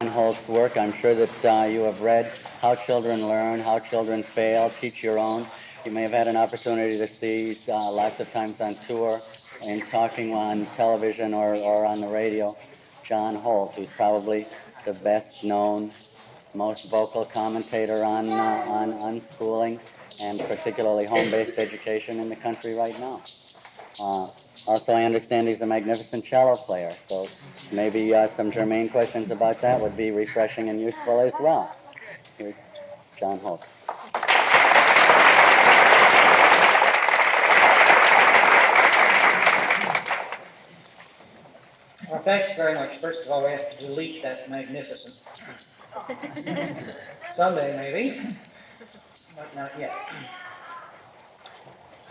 Holt's work. I'm sure that you have read How Children Learn, How Children Fail, Teach Your Own. You may have had an opportunity to see lots of times on tour and talking on television or on the radio, John Holt, who's probably the best known, most vocal commentator on unschooling and particularly home-based education in the country right now. Uh, Also, I understand he's a magnificent cello player, so maybe some germane questions about that would be refreshing and useful as well. Here's John Holt. Well, thanks very much. First of all, we have to delete that magnificent. Someday, maybe, but not yet.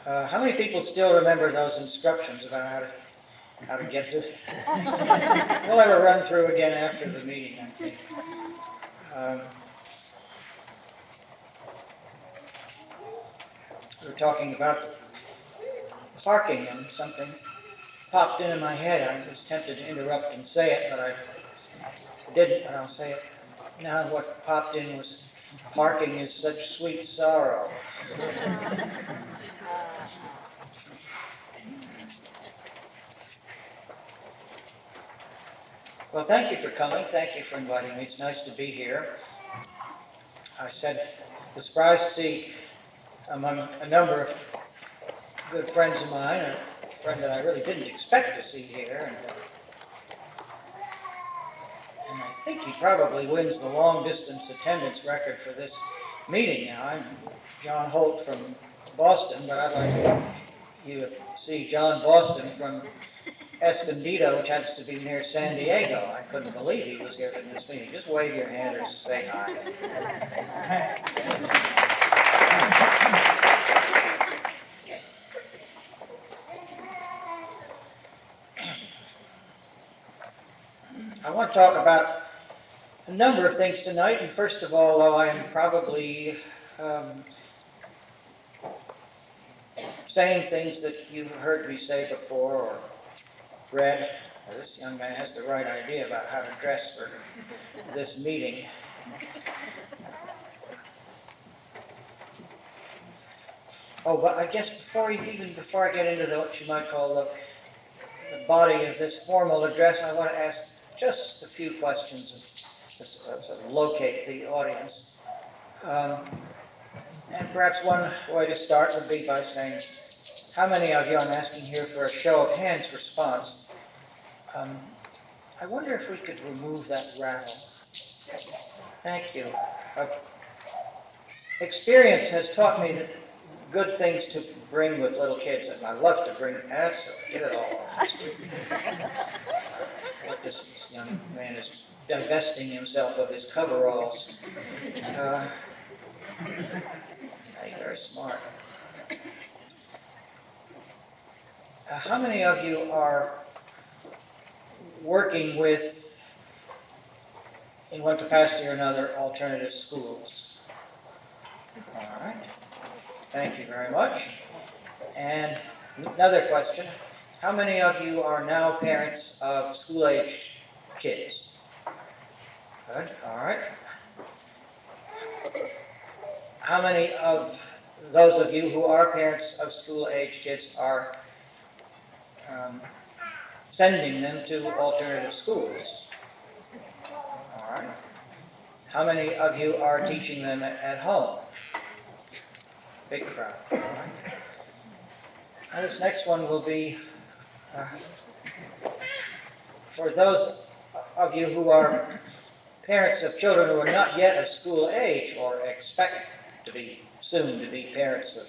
How many people still remember those instructions about how to get to? We'll have a run through again after the meeting, I think. We were talking about parking, and something popped into my head. I was tempted to interrupt and say it, but I didn't, but I'll say it now. What popped in was, parking is such sweet sorrow. Well, thank you for coming. Thank you for inviting me. It's nice to be here. I was surprised to see among a number of good friends of mine, a friend that I really didn't expect to see here, and I think he probably wins the long-distance attendance record for this meeting now. I'm John Holt from Boston, but I'd like you to see John Boston from Escondido, which happens to be near San Diego. I couldn't believe he was here for this meeting. Just wave your hand or say hi. I want to talk about a number of things tonight, and first of all, though, I am probably saying things that you've heard me say before or read. This young man has the right idea about how to dress for this meeting. Oh, but I guess before I get into what you might call the body of this formal address, I want to ask just a few questions to locate the audience. And perhaps one way to start would be by saying, how many of you, I'm asking here for a show of hands response, I wonder if we could remove that rattle. Thank you. Experience has taught me that good things to bring with little kids, and I love to bring ads, so get it all. What this young man is divesting himself of his coveralls. You're very smart. How many of you are working with, in one capacity or another, alternative schools? All right. Thank you very much. And another question. How many of you are now parents of school-age kids? Good. All right. How many of those of you who are parents of school-age kids are sending them to alternative schools? All right. How many of you are teaching them at home? Big crowd. All right. Now this next one will be for those of you who are parents of children who are not yet of school age or expect to be soon to be parents of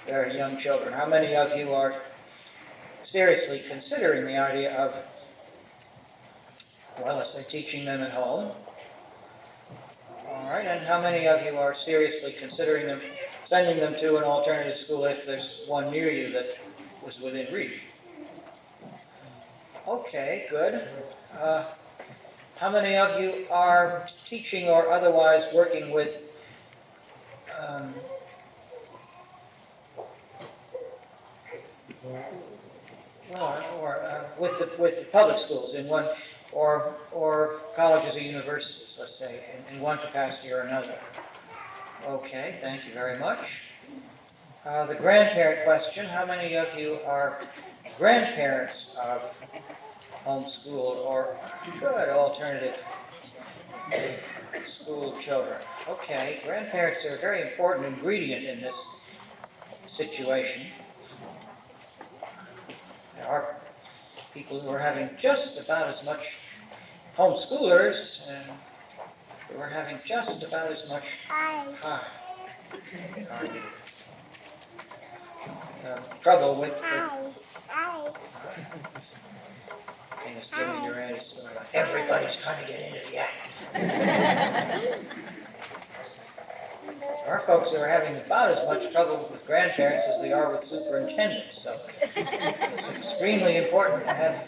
very young children. How many of you are seriously considering the idea of, well, let's say teaching them at home? All right, and how many of you are seriously considering them, sending them to an alternative school if there's one near you that was within reach? Okay, good. How many of you are teaching or otherwise working with with the public schools in one or colleges or universities, let's say, in one capacity or another. Okay, thank you very much. The grandparent question, how many of you are grandparents of homeschooled or good alternative school children? Okay, grandparents are a very important ingredient in this situation. There are people who are having just about as much homeschoolers and who are having just about as much trouble with and as Jimmy Durant is going on, everybody's trying to get into the act. Our folks are having about as much trouble with grandparents as they are with superintendents, so it's extremely important to have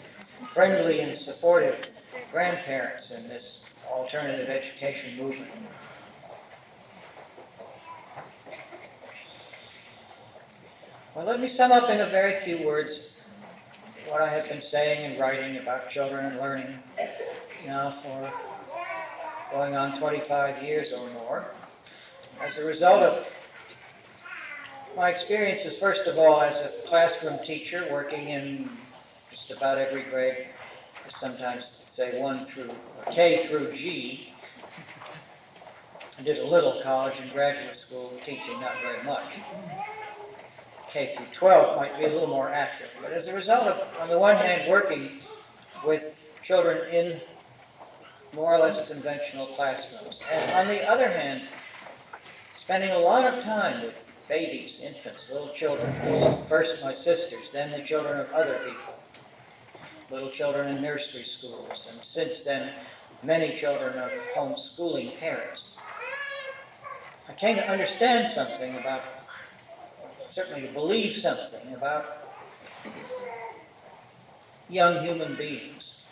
friendly and supportive grandparents in this alternative education movement. Well, let me sum up in a very few words what I have been saying and writing about children and learning now for going on 25 years or more. As a result of my experiences, first of all, as a classroom teacher working in just about every grade, sometimes say K through G. I did a little college and graduate school teaching, not very much. K through 12 might be a little more accurate. But as a result of, on the one hand, working with children in more or less conventional classrooms, and on the other hand, spending a lot of time with babies, infants, little children, first my sisters, then the children of other people, little children in nursery schools, and since then, many children of homeschooling parents. I came to understand something about, certainly to believe something about young human beings,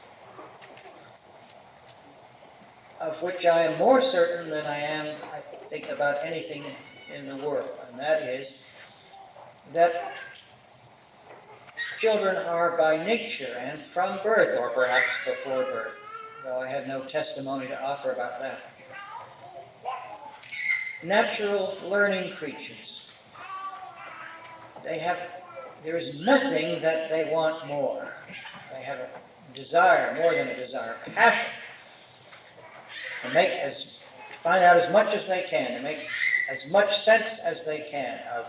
of which I am more certain than I am, I think, about anything in the world, and that is that children are by nature and from birth, or perhaps before birth, though I had no testimony to offer about that, natural learning creatures. There is nothing that they want more. They have a desire, more than a desire, a passion to find out as much as they can, to make as much sense as they can of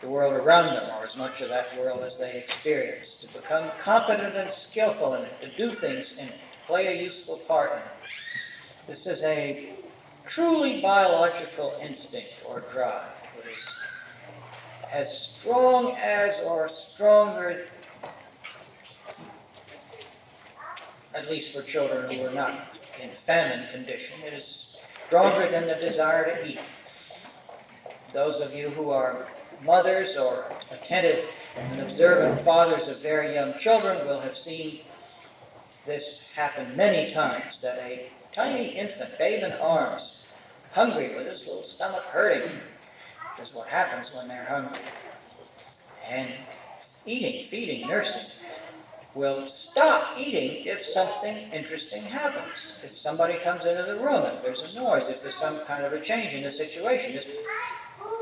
the world around them, or as much of that world as they experience, to become competent and skillful in it, to do things in it, to play a useful part in it. This is a truly biological instinct or drive. It is as strong as, or stronger, at least for children who are not in famine condition, it is stronger than the desire to eat. Those of you who are mothers or attentive and observant fathers of very young children will have seen this happen many times, that a tiny infant, babe in arms, hungry with his little stomach hurting, which is what happens when they're hungry, and eating, feeding, nursing, will stop eating if something interesting happens. If somebody comes into the room, if there's a noise, if there's some kind of a change in the situation, this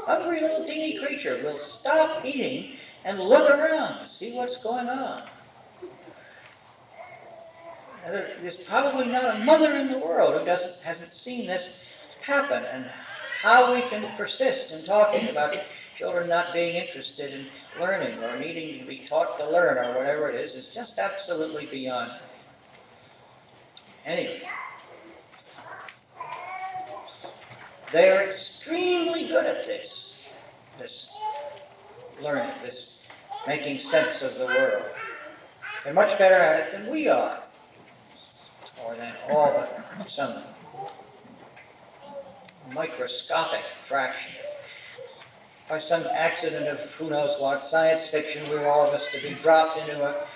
hungry little teeny creature will stop eating and look around to see what's going on. There's probably not a mother in the world who hasn't seen this happen, and how we can persist in talking about children not being interested in learning or needing to be taught to learn or whatever it is just absolutely beyond me. Anyway, they are extremely good at this learning, this making sense of the world. They're much better at it than we are, or than all but some microscopic fraction. By some accident of who knows what, science fiction, we were all of us to be dropped into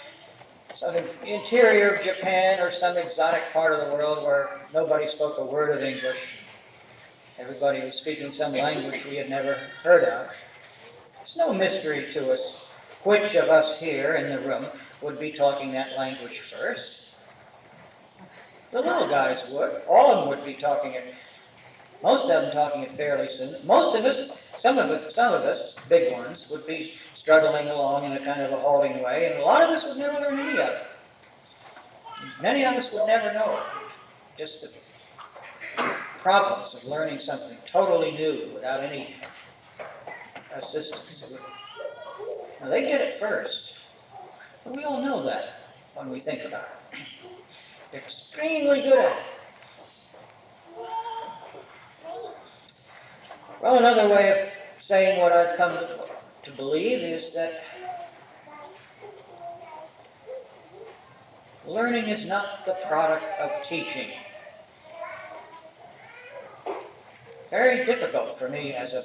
some interior of Japan or some exotic part of the world where nobody spoke a word of English. Everybody was speaking some language we had never heard of. It's no mystery to us which of us here in the room would be talking that language first. The little guys would. All of them would be talking it. Most of them talking it fairly soon. Most of us, some of us, big ones, would be struggling along in a kind of a halting way, and a lot of us would never learn any of it. Many of us would never know it. Just the problems of learning something totally new without any assistance. Now, they get it first. But we all know that when we think about it. They're extremely good at it. Well, another way of saying what I've come to believe is that learning is not the product of teaching. Very difficult for me as a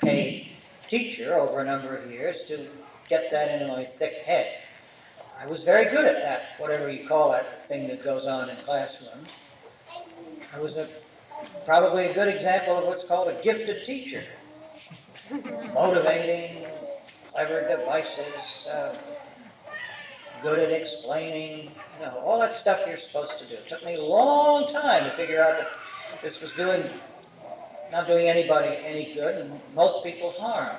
paid teacher over a number of years to get that into my thick head. I was very good at that, whatever you call that thing that goes on in classrooms. I was probably a good example of what's called a gifted teacher. Motivating, clever devices, good at explaining, all that stuff you're supposed to do. It took me a long time to figure out that this was not doing anybody any good and most people harm.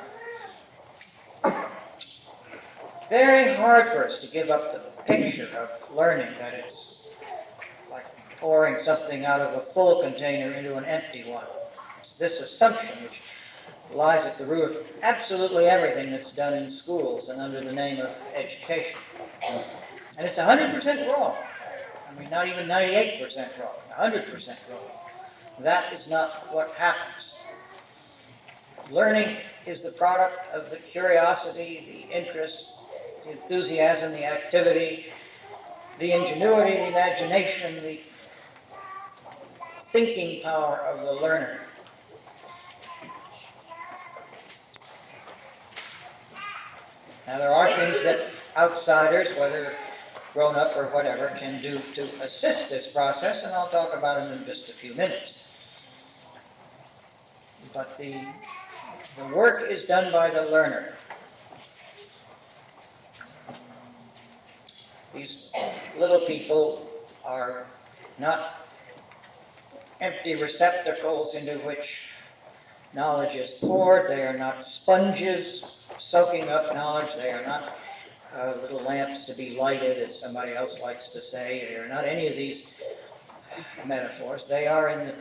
Very hard for us to give up the picture of learning, that it's like pouring something out of a full container into an empty one. It's this assumption which lies at the root of absolutely everything that's done in schools and under the name of education. And it's 100% wrong. I mean, not even 98% wrong, 100% wrong. That is not what happens. Learning is the product of the curiosity, the interest, the enthusiasm, the activity, the ingenuity, the imagination, the thinking power of the learner. Now, there are things that outsiders, whether grown up or whatever, can do to assist this process, and I'll talk about them in just a few minutes. But the work is done by the learner. These little people are not empty receptacles into which knowledge is poured. They are not sponges soaking up knowledge. They are not little lamps to be lighted, as somebody else likes to say. They are not any of these metaphors. They are, in the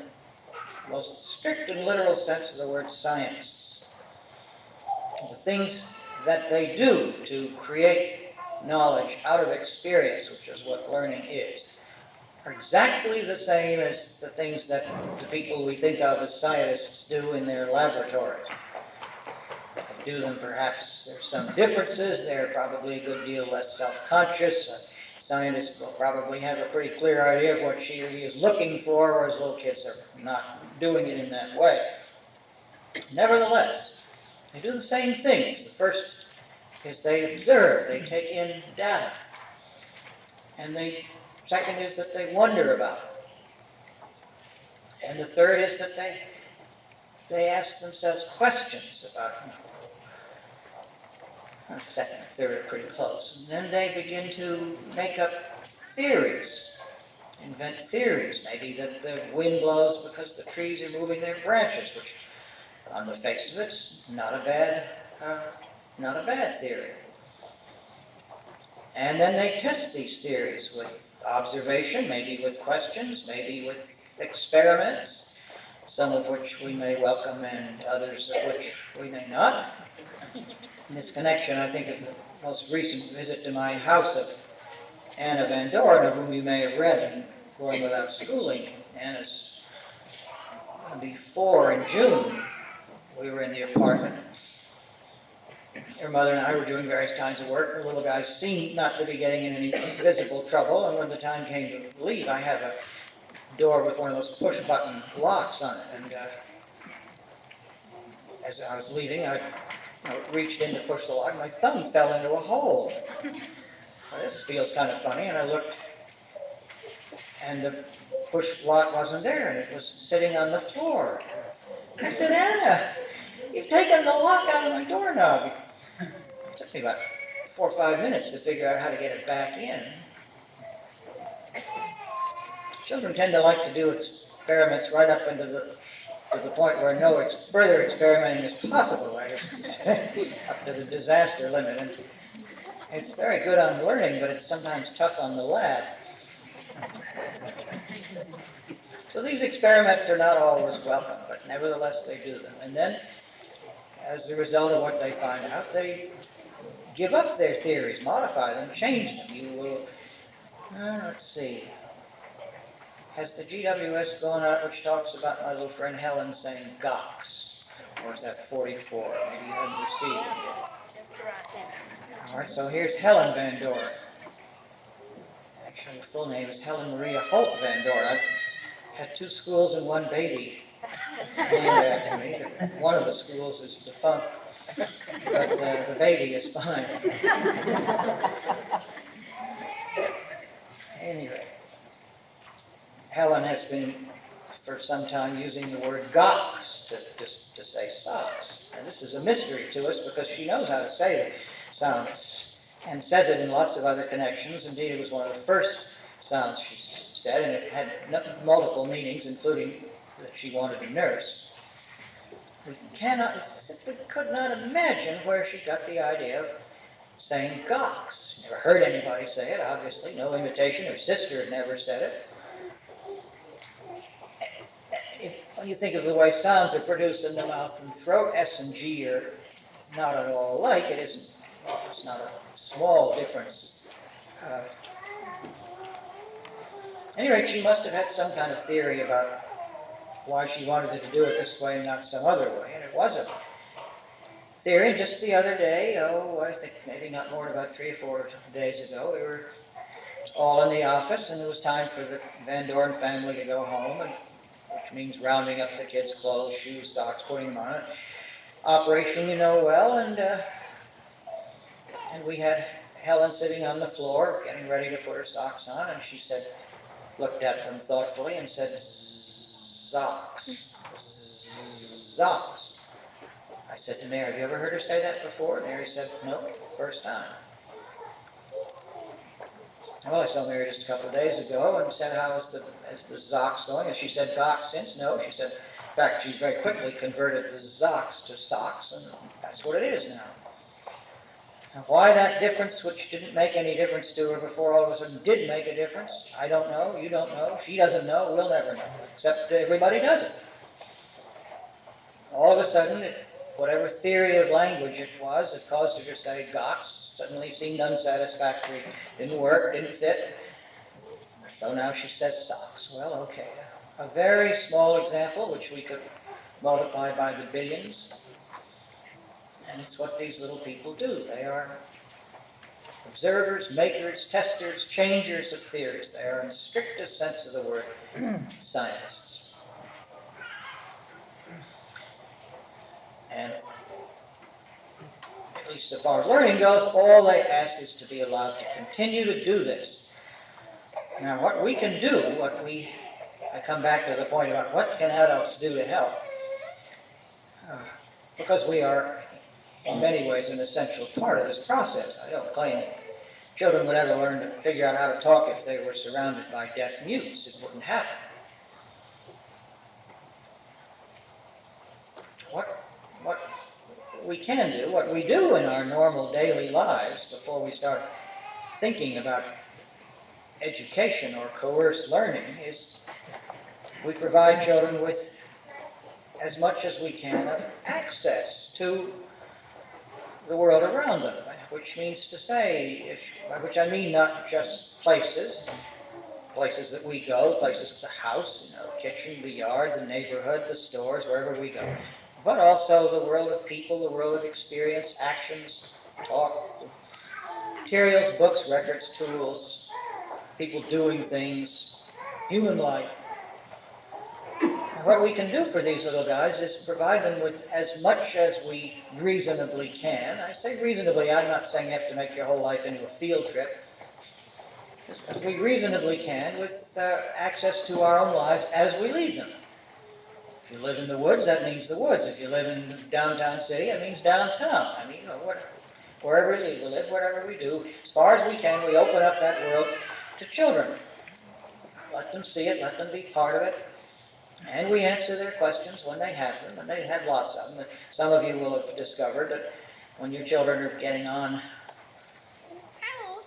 most strict and literal sense of the word, scientists. The things that they do to create knowledge out of experience, which is what learning is, are exactly the same as the things that the people we think of as scientists do in their laboratories. They do them, perhaps there's some differences. They're probably a good deal less self-conscious. A scientist will probably have a pretty clear idea of what she or he is looking for, whereas little kids are not doing it in that way. Nevertheless, they do the same things. The first is they observe, they take in data. And the second is that they wonder about it. And the third is that they ask themselves questions about it. The second and third are pretty close. And then they begin to make up theories, invent theories. Maybe that the wind blows because the trees are moving their branches, which on the face of it's not a bad theory. And then they test these theories with observation, maybe with questions, maybe with experiments, some of which we may welcome and others of which we may not. In this connection, I think of the most recent visit to my house of Anna Van Doren, of whom you may have read in Going Without Schooling. Anna's going to be 4 in June. We were in the apartment. Her mother and I were doing various kinds of work. The little guy seemed not to be getting in any visible trouble, and when the time came to leave, I have a door with one of those push-button locks on it, and as I was leaving, I reached in to push the lock, and my thumb fell into a hole. Well, this feels kind of funny, and I looked, and the push lock wasn't there, and it was sitting on the floor. I said, Anna, you've taken the lock out of my doorknob. It took me about 4 or 5 minutes to figure out how to get it back in. Children tend to like to do experiments right up into to the point where no further experimenting is possible, I guess you'd say, up to the disaster limit. And it's very good on learning, but it's sometimes tough on the lab. So these experiments are not always welcome, but nevertheless they do them. And then, as a result of what they find out, they give up their theories, modify them, change them. You will, let's see, has the GWS gone out which talks about my little friend Helen saying Gox? Or is that 44? Maybe you haven't received it yet. All right, so here's Helen Van Doren. Actually, her full name is Helen Maria Holt Van Doren. I've had 2 schools and 1 baby named after me. One of the schools is defunct, but the baby is fine. Anyway, Helen has been for some time using the word Gox to say socks. And this is a mystery to us because she knows how to say the sounds and says it in lots of other connections. Indeed, it was one of the first sounds she said, and it had multiple meanings, including that she wanted a nurse. We simply could not imagine where she got the idea of saying Gox. Never heard anybody say it, obviously. No imitation. Her sister had never said it. When you think of the way sounds are produced in the mouth and throat, S and G are not at all alike. It's not a small difference. At any rate, she must have had some kind of theory about why she wanted to do it this way and not some other way, and it wasn't. Theory, just the other day, I think maybe not more than about 3 or 4 days ago, we were all in the office, and it was time for the Van Doren family to go home, which means rounding up the kids' clothes, shoes, socks, putting them on it. Operation you know well, and we had Helen sitting on the floor, getting ready to put her socks on, and she looked at them thoughtfully and said, "Socks, socks." I said to Mary, "Have you ever heard her say that before?" Mary said, "No, first time." Well, I saw Mary just a couple of days ago and said, "How is the Zox going?" Has she said Gox since? No, she said, in fact, she's very quickly converted the Zox to socks, and that's what it is now. Now, why that difference, which didn't make any difference to her before, all of a sudden did make a difference, I don't know, you don't know, she doesn't know, we'll never know, except everybody does it. All of a sudden, whatever theory of language it was that caused her to say Gox suddenly seemed unsatisfactory, didn't work, didn't fit. So now she says socks. Well, okay. A very small example, which we could multiply by the billions. And it's what these little people do. They are observers, makers, testers, changers of theories. They are, in the strictest sense of the word, scientists. And at least as far as learning goes, all they ask is to be allowed to continue to do this. Now, what we can do, I come back to the point about what can adults do to help. Because we are, in many ways, an essential part of this process. I don't claim that children would ever learn to figure out how to talk if they were surrounded by deaf mutes. It wouldn't happen. What we can do, what we do in our normal daily lives before we start thinking about education or coerced learning, is we provide children with as much as we can of access to the world around them, which means to say, by which I mean not just places that we go, places at the house, kitchen, the yard, the neighborhood, the stores, wherever we go, but also the world of people, the world of experience, actions, talk, materials, books, records, tools, people doing things, human life. What we can do for these little guys is provide them with as much as we reasonably can. I say reasonably, I'm not saying you have to make your whole life into a field trip. As we reasonably can with access to our own lives as we lead them. If you live in the woods, that means the woods. If you live in downtown city, it means downtown. I mean, wherever we live, whatever we do, as far as we can, we open up that world to children. let them see it, let them be part of it. And we answer their questions when they have them, and they have lots of them. Some of you will have discovered that when your children are getting on,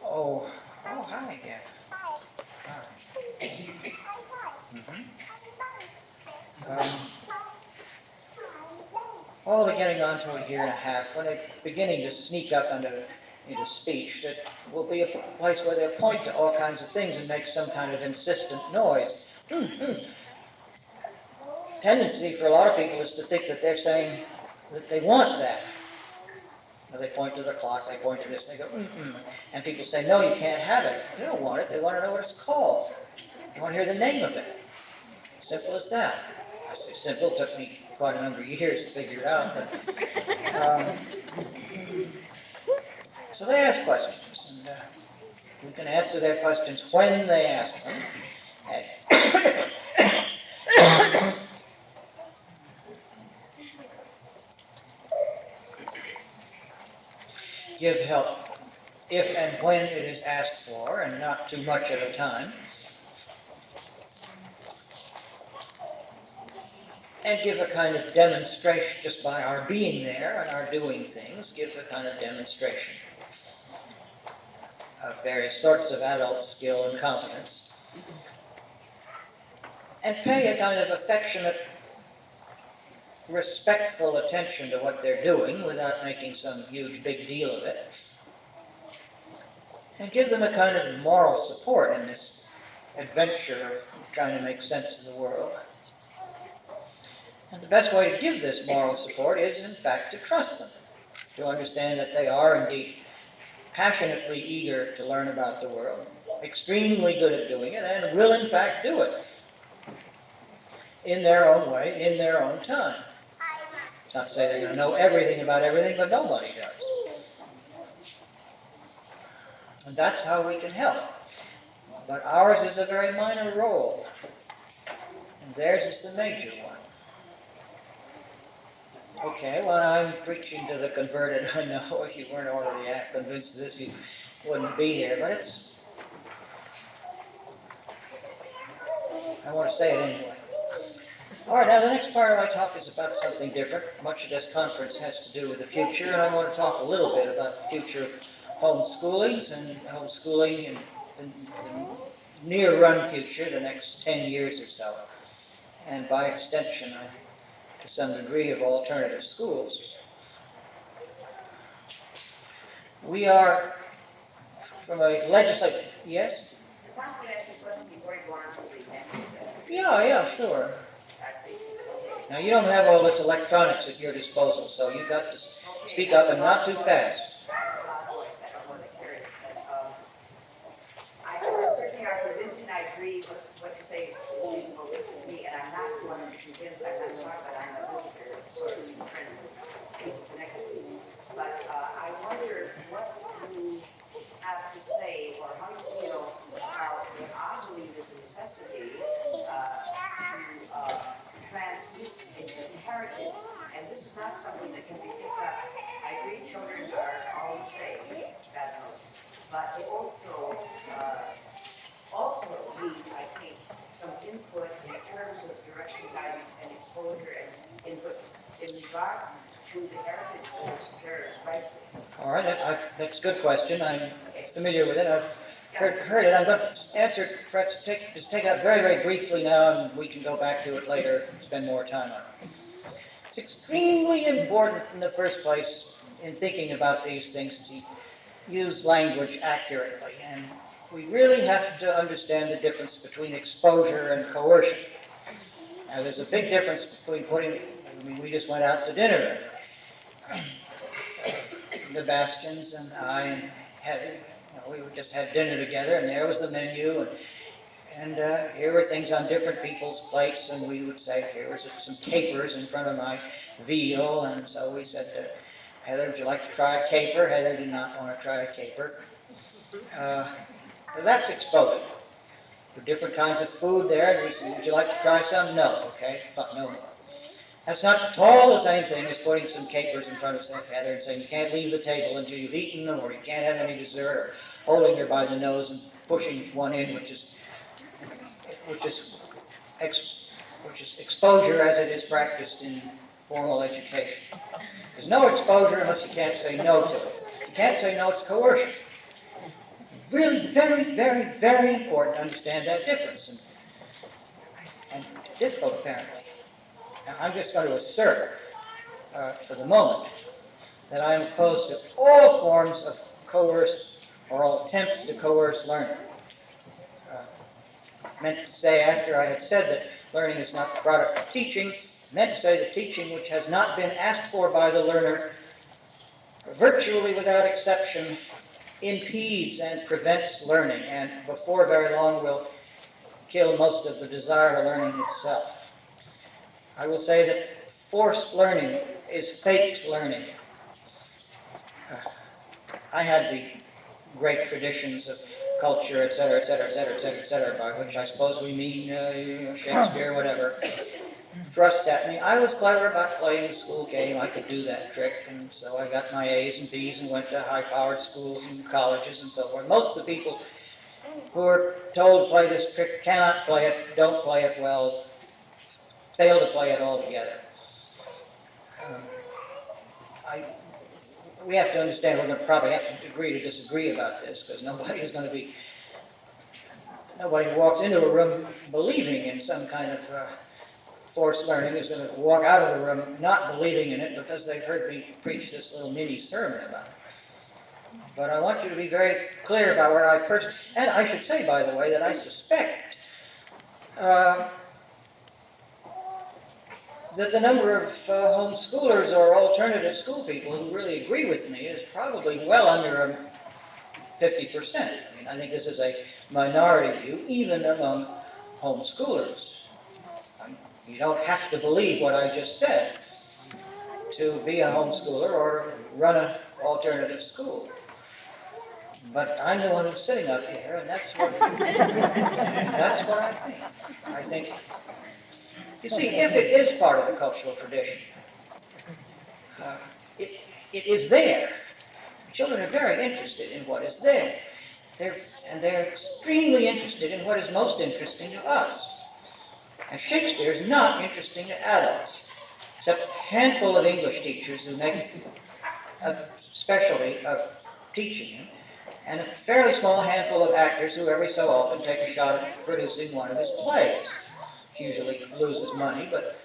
hi again. They're getting on to a year and a half, when they're beginning to sneak up into speech, that will be a place where they'll point to all kinds of things and make some kind of insistent noise. Tendency for a lot of people is to think that they're saying that they want that. They point to the clock, they point to this, they go, and people say, no, you can't have it. They don't want it, they want to know what it's called. They want to hear the name of it. Simple as that. I say simple, it took me quite a number of years to figure it out. But, so they ask questions, and we can answer their questions when they ask them. Give help if and when it is asked for, and not too much at a time. And give a kind of demonstration, just by our being there and our doing things, give a kind of demonstration of various sorts of adult skill and competence. And pay a kind of affectionate, respectful attention to what they're doing without making some huge big deal of it. And give them a kind of moral support in this adventure of trying to make sense of the world. And the best way to give this moral support is, in fact, to trust them, to understand that they are indeed passionately eager to learn about the world, extremely good at doing it, and will, in fact, do it in their own way, in their own time. Not to say they're going to know everything about everything, but nobody does. And that's how we can help. But ours is a very minor role, and theirs is the major one. Okay, well, I'm preaching to the converted. I know if you weren't already convinced of this, you wouldn't be here, but I want to say it anyway. All right, now the next part of my talk is about something different. Much of this conference has to do with the future, and I want to talk a little bit about the future of homeschooling in the near-run future, the next 10 years or so, and by extension, to some degree, of alternative schools. We are, from a legislative, yes? Yeah, sure. Now, you don't have all this electronics at your disposal, so you've got to speak up and not too fast. Certainly are convinced, and I agree with what you say. People will listen to me, and I'm not the one who's convinced. I'm not smart, but I'm a listener, sort of friends, people connected to me. But I wonder what you have to say, or how you feel about what I believe is a necessity to transmit and inheritance. And this is not something that can be picked up. I agree, children are all the same, God knows. But they also need, I think, some input in terms of direction, guidance, and exposure, and input in regard to the heritage of parents, right? All right, that's a good question. I'm familiar with it. I've heard it. I'm going to answer it, perhaps just take it up very, very briefly now, and we can go back to it later and spend more time on it. It's extremely important in the first place in thinking about these things to use language accurately, and we really have to understand the difference between exposure and coercion. Now, there's a big difference between we just went out to dinner, the Bastians and I, and we just had dinner together, and there was the menu, and here were things on different people's plates, and we would say, here was some capers in front of my veal, and so we said, Heather, would you like to try a caper? Heather did not want to try a caper. That's exposure. There were different kinds of food there, and we said, would you like to try some? No, okay, no more. That's not at all the same thing as putting some capers in front of Heather and saying you can't leave the table until you've eaten them, or you can't have any dessert, or holding her by the nose and pushing one in, which is which is exposure as it is practiced in formal education. There's no exposure unless you can't say no to it. You can't say no, it's coercion. Really very, very, very important to understand that difference. And difficult, apparently. Now, I'm just going to assert, for the moment, that I am opposed to all forms of coerce or all attempts to coerce learning. Meant to say, after I had said that learning is not the product of teaching, meant to say that teaching which has not been asked for by the learner, virtually without exception, impedes and prevents learning, and before very long will kill most of the desire to learning itself. I will say that forced learning is faked learning. I had the great traditions of culture, etc., etc., etc., etc., etc., by which I suppose we mean Shakespeare, whatever, thrust at me. I was clever about playing the school game. I could do that trick, and so I got my A's and B's and went to high-powered schools and colleges and so forth. Most of the people who are told to play this trick cannot play it, don't play it well, fail to play it altogether. We have to understand we're going to probably have to agree to disagree about this, because nobody who walks into a room believing in some kind of forced learning is going to walk out of the room not believing in it because they've heard me preach this little mini sermon about it. But I want you to be very clear about where I first, and I should say, by the way, that I suspect that the number of homeschoolers or alternative school people who really agree with me is probably well under 50%. I mean, I think this is a minority view, even among homeschoolers. You don't have to believe what I just said to be a homeschooler or run an alternative school. But I'm the one who's sitting up here, and that's what I think. I think, you see, if it is part of the cultural tradition, it is there. Children are very interested in what is there. They're extremely interested in what is most interesting to us. And Shakespeare is not interesting to adults, except a handful of English teachers who make a specialty of teaching him, and a fairly small handful of actors who every so often take a shot at producing one of his plays. Usually loses money, but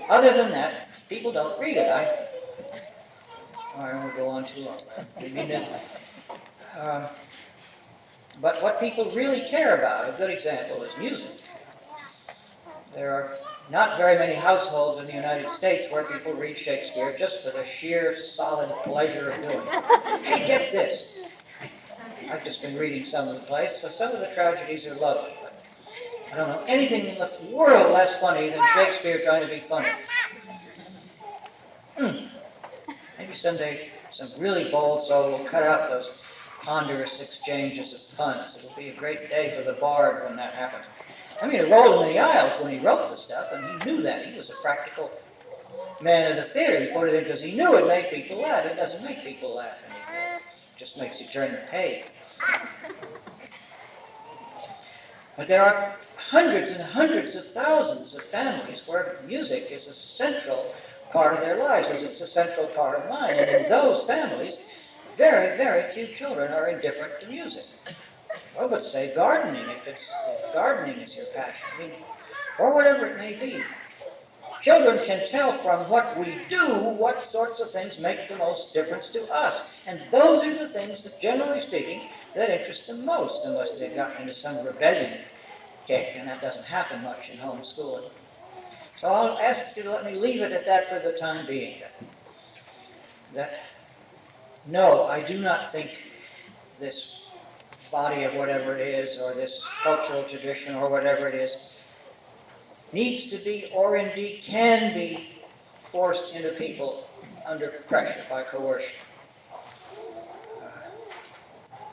other than that, people don't read it. I don't want to go on too long. But what people really care about, a good example, is music. There are not very many households in the United States where people read Shakespeare just for the sheer, solid pleasure of doing it. Hey, get this. I've just been reading some of the plays, so some of the tragedies are lovely. I don't know anything in the world less funny than Shakespeare trying to be funny. Maybe someday some really bold soul will cut out those ponderous exchanges of puns. It'll be a great day for the bard when that happens. I mean, it rolled him in the aisles when he wrote the stuff, and he knew that. He was a practical man of the theater. He put it in because he knew it made people laugh. It doesn't make people laugh anymore. It just makes you turn the page. But there are hundreds and hundreds of thousands of families where music is a central part of their lives, as it's a central part of mine. And in those families, very, very few children are indifferent to music. Well, but say gardening, if gardening is your passion, I mean, or whatever it may be. Children can tell from what we do what sorts of things make the most difference to us. And those are the things that, generally speaking, that interest them most, unless they've gotten into some rebellion kick, and that doesn't happen much in homeschooling. So I'll ask you to let me leave it at that for the time being. No, I do not think this body of whatever it is, or this cultural tradition, or whatever it is, needs to be, or indeed can be, forced into people under pressure by coercion.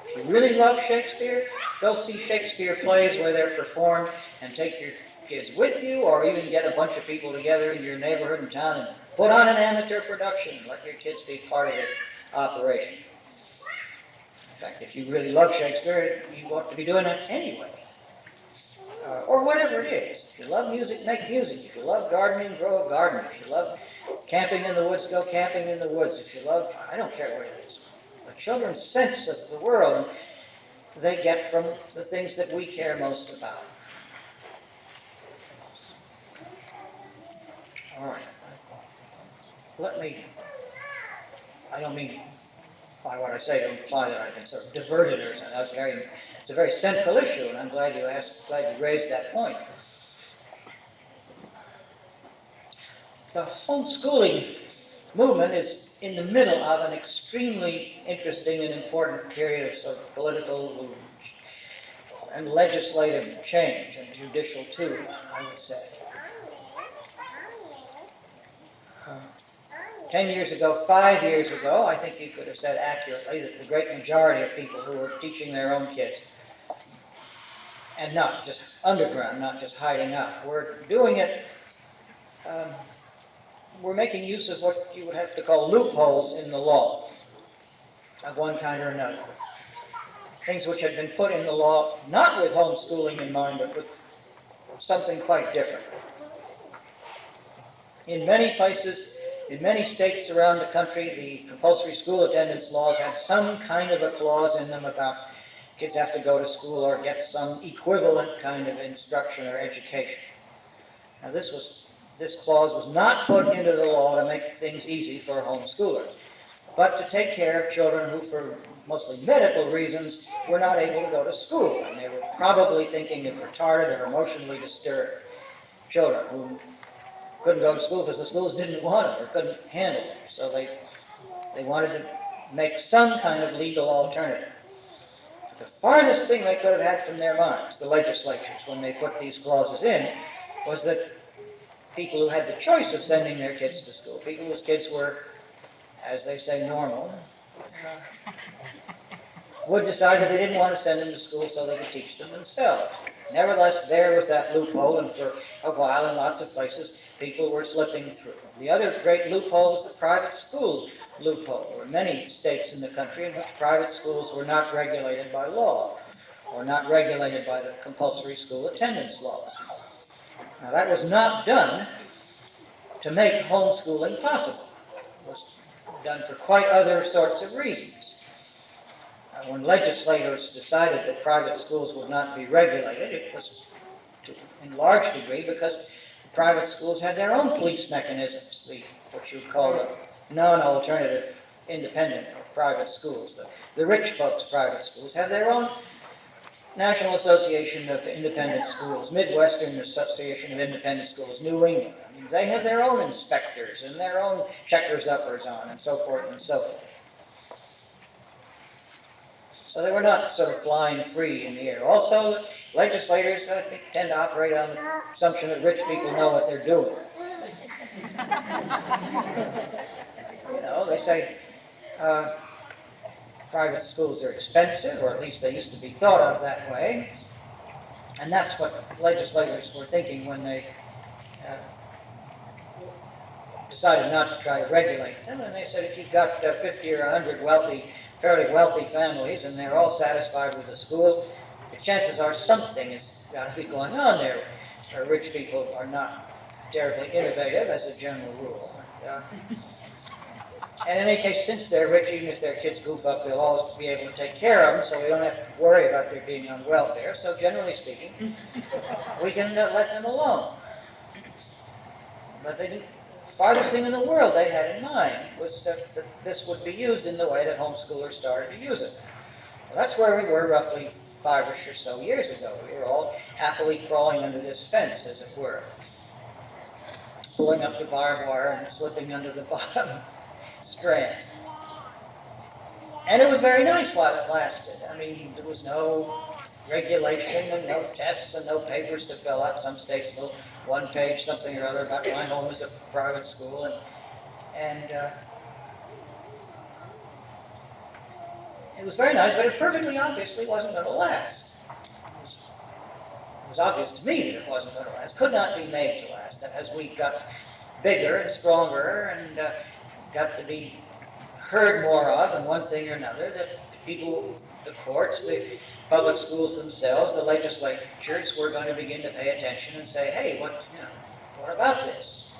If you really love Shakespeare, go see Shakespeare plays where they're performed, and take your kids with you, or even get a bunch of people together in your neighborhood and town and put on an amateur production and let your kids be part of the operation. fact, if you really love Shakespeare, you ought to be doing it anyway. Or whatever it is. If you love music, make music. If you love gardening, grow a garden. If you love camping in the woods, go camping in the woods. If you love, I don't care what it is. But children's sense of the world they get from the things that we care most about. All right. I don't mean by what I say to imply that I can sort of divert it or something. It's a very central issue, and I'm glad you raised that point. The homeschooling movement is in the middle of an extremely interesting and important period of sort of political and legislative change, and judicial too, I would say. 10 years ago, 5 years ago, I think you could have said accurately that the great majority of people who were teaching their own kids, and not just underground, not just hiding out, were doing it, were making use of what you would have to call loopholes in the law of one kind or another. Things which had been put in the law not with homeschooling in mind, but with something quite different. In many places, in many states around the country, the compulsory school attendance laws had some kind of a clause in them about kids have to go to school or get some equivalent kind of instruction or education. Now this clause was not put into the law to make things easy for homeschoolers, but to take care of children who, for mostly medical reasons, were not able to go to school. And they were probably thinking of retarded or emotionally disturbed children who couldn't go to school because the schools didn't want them or couldn't handle them. So they wanted to make some kind of legal alternative. But the farthest thing they could have had from their minds, the legislatures, when they put these clauses in, was that people who had the choice of sending their kids to school, people whose kids were, as they say, normal, would decide that they didn't want to send them to school so they could teach them themselves. Nevertheless, there was that loophole, and for a while in lots of places, people were slipping through. The other great loophole was the private school loophole. There were many states in the country in which private schools were not regulated by law, or not regulated by the compulsory school attendance law. Now, that was not done to make homeschooling possible. It was done for quite other sorts of reasons. When legislators decided that private schools would not be regulated, it was in large degree because private schools had their own police mechanisms, what you would call the non-alternative independent or private schools. The rich folks' private schools have their own National Association of Independent Schools, Midwestern Association of Independent Schools, New England. I mean, they have their own inspectors and their own checkers-uppers on, and so forth and so forth. So they were not sort of flying free in the air. Also, legislators, I think, tend to operate on the assumption that rich people know what they're doing. You know, they say private schools are expensive, or at least they used to be thought of that way. And that's what legislators were thinking when they decided not to try to regulate them. And they said if you've got 50 or 100 fairly wealthy families, and they're all satisfied with the school, the chances are something has got to be going on there. Rich people are not terribly innovative as a general rule. And in any case, since they're rich, even if their kids goof up, they'll always be able to take care of them, so we don't have to worry about their being on welfare. So generally speaking, we can let them alone. But the farthest thing in the world they had in mind was that this would be used in the way that homeschoolers started to use it. Well, that's where we were roughly 5 or so years ago. We were all happily crawling under this fence, as it were, pulling up the barbed wire and slipping under the bottom strand. And it was very nice while it lasted. I mean, there was no regulation and no tests and no papers to fill out. Some states will one page something or other about my home is a private school, and it was very nice, but it perfectly obviously wasn't going to last. It was obvious to me that it wasn't going to last. Could not be made to last. And as we got bigger and stronger and got to be heard more of, and one thing or another, that people the courts, the public schools themselves, the legislatures were going to begin to pay attention and say, hey, what about this?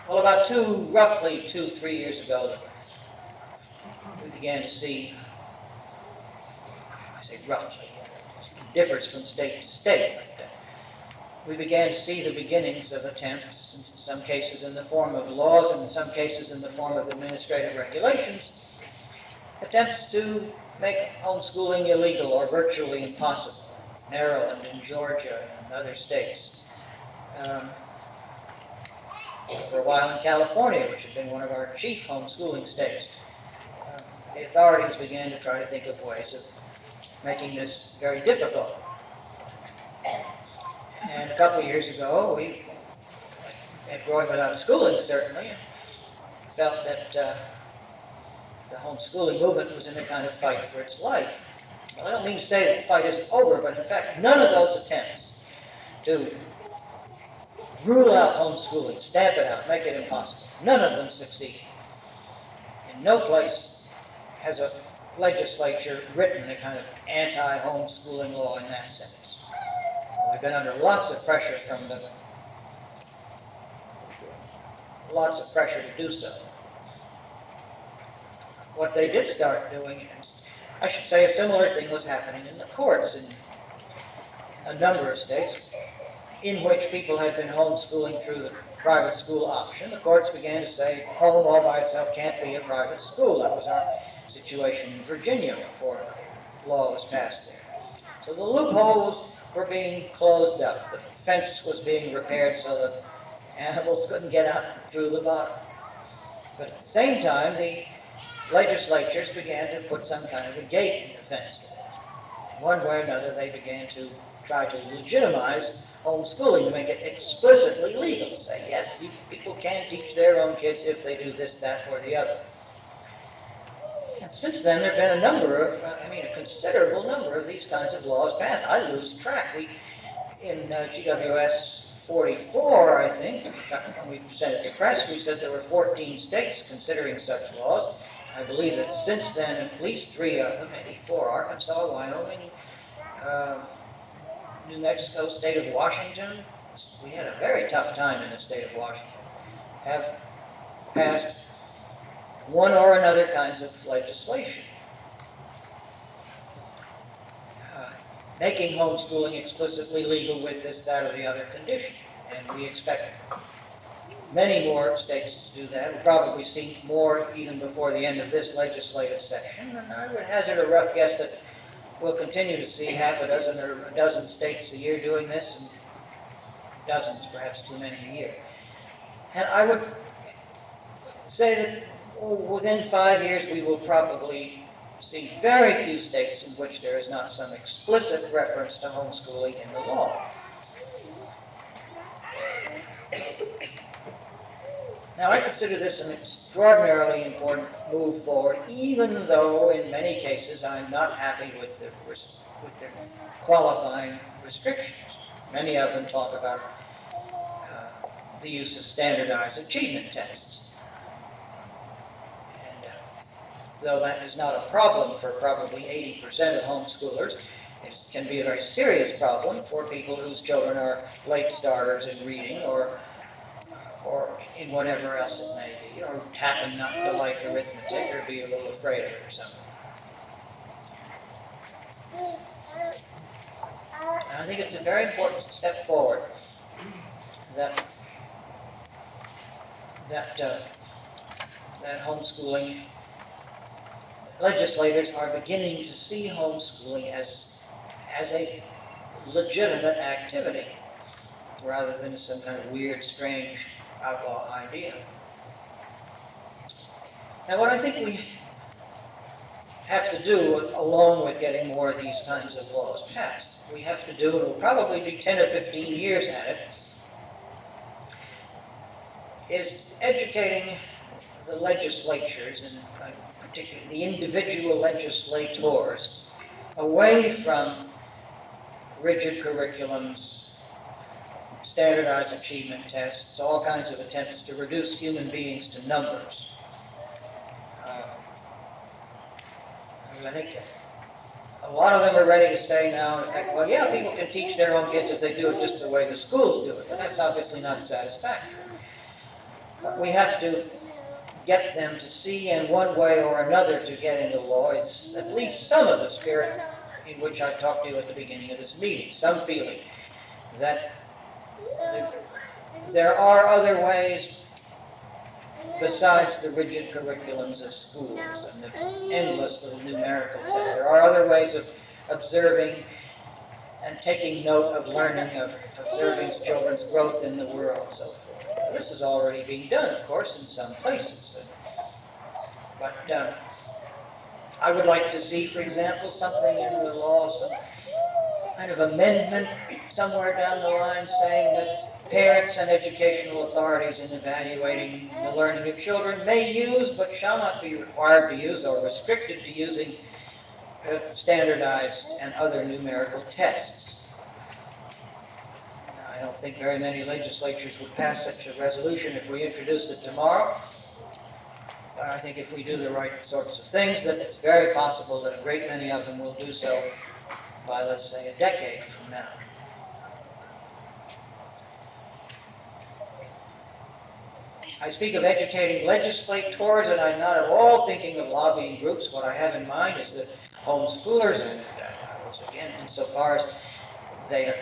Well, about roughly 3 years ago, we began to see, I say roughly, it differs from state to state, but we began to see the beginnings of attempts, in some cases in the form of laws and in some cases in the form of administrative regulations, attempts to make homeschooling illegal or virtually impossible. Maryland and Georgia and other states. For a while in California, which had been one of our chief homeschooling states, the authorities began to try to think of ways of making this very difficult. And a couple of years ago, we, at Growing Without Schooling certainly, felt that the homeschooling movement was in a kind of fight for its life. Well, I don't mean to say that the fight isn't over, but in fact, none of those attempts to rule out homeschooling, stamp it out, make it impossible, none of them succeed. In no place has a legislature written a kind of anti-homeschooling law in that sense. We've been under lots of pressure to do so. What they did start doing is, I should say, a similar thing was happening in the courts in a number of states in which people had been homeschooling through the private school option. The courts began to say home all by itself can't be a private school. That was our situation in Virginia before the law was passed there. So the loopholes were being closed up. The fence was being repaired so that animals couldn't get out through the bottom. But at the same time, the legislatures began to put some kind of a gate in the fence. One way or another, they began to try to legitimize homeschooling, to make it explicitly legal. Say, yes, people can teach their own kids if they do this, that, or the other. And since then, there have been a considerable number of these kinds of laws passed. I lose track. In GWS 44, I think, when we sent it to press, we said there were 14 states considering such laws. I believe that since then, at least 3 of them, maybe 4, Arkansas, Wyoming, New Mexico, state of Washington, we had a very tough time in the state of Washington, have passed one or another kinds of legislation. Making homeschooling explicitly legal with this, that, or the other condition. And we expect many more states to do that. We'll probably see more even before the end of this legislative session. And I would hazard a rough guess that we'll continue to see half a dozen or a dozen states a year doing this, and dozens, perhaps too many a year. And I would say that within 5 years we will probably see very few states in which there is not some explicit reference to homeschooling in the law. Now, I consider this an extraordinarily important move forward, even though in many cases I'm not happy with the qualifying restrictions. Many of them talk about the use of standardized achievement tests. And though that is not a problem for probably 80% of homeschoolers, it can be a very serious problem for people whose children are late starters in reading or in whatever else it may be, or happen not to like arithmetic or be a little afraid of it or something. And I think it's a very important step forward that homeschooling, legislators are beginning to see homeschooling as a legitimate activity rather than some kind of weird, strange outlaw idea. Now, what I think we have to do, along with getting more of these kinds of laws passed, we have to do, and we'll probably be 10 or 15 years at it, is educating the legislatures, and particularly the individual legislators, away from rigid curriculums, standardized achievement tests, all kinds of attempts to reduce human beings to numbers. because I think a lot of them are ready to say now, in fact, well, yeah, people can teach their own kids if they do it just the way the schools do it, but that's obviously not satisfactory. But we have to get them to see in one way or another to get into law is at least some of the spirit in which I talked to you at the beginning of this meeting, some feeling that there are other ways besides the rigid curriculums of schools and the endless little numerical tests. There are other ways of observing and taking note of learning, of observing children's growth in the world, and so forth. Now, this is already being done, of course, in some places. But I would like to see, for example, something in the law, some kind of amendment somewhere down the line saying that parents and educational authorities in evaluating the learning of children may use, but shall not be required to use or restricted to using standardized and other numerical tests. Now, I don't think very many legislatures would pass such a resolution if we introduced it tomorrow. But I think if we do the right sorts of things, then it's very possible that a great many of them will do so by, let's say, a decade from now. I speak of educating legislators, and I'm not at all thinking of lobbying groups. What I have in mind is that homeschoolers, and again, insofar as they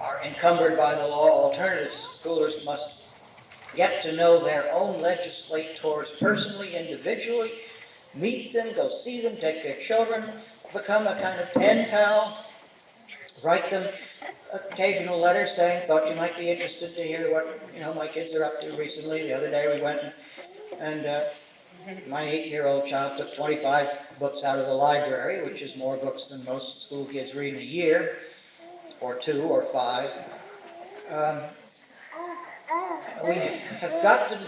are encumbered by the law, alternative schoolers must get to know their own legislators personally, individually, meet them, go see them, take their children, become a kind of pen pal, write them occasional letters saying, thought you might be interested to hear what my kids are up to recently. The other day we went and my 8-year-old child took 25 books out of the library, which is more books than most school kids read in a year, or 2 or 5. We have got to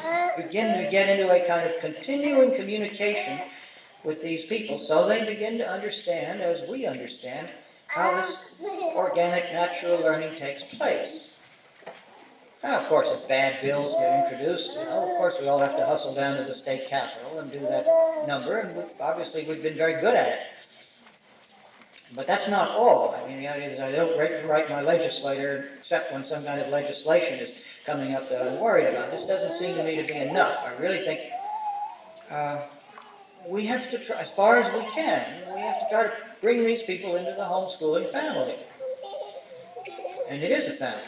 begin to get into a kind of continuing communication with these people so they begin to understand, as we understand, how this organic natural learning takes place. Now, of course, if bad bills get introduced, of course we all have to hustle down to the state capitol and do that number, and obviously we've been very good at it. But that's not all. I mean, the idea is I don't write my legislator except when some kind of legislation is coming up that I'm worried about. This doesn't seem to me to be enough. I really think we have to try, as far as we can, we have to try to bring these people into the homeschooling family. And it is a family,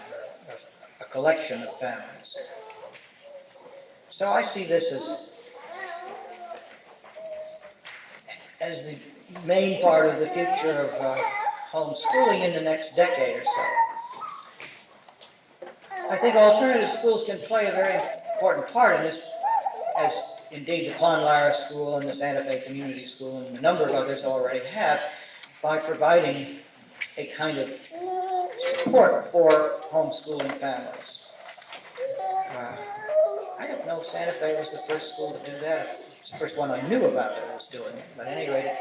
a collection of families. So I see this as the main part of the future of homeschooling in the next decade or so. I think alternative schools can play a very important part in this, as indeed the Clonlara School and the Santa Fe Community School and a number of others already have, by providing a kind of support for homeschooling families. I don't know if Santa Fe was the first school to do that. It's the first one I knew about that was doing it, but at any rate,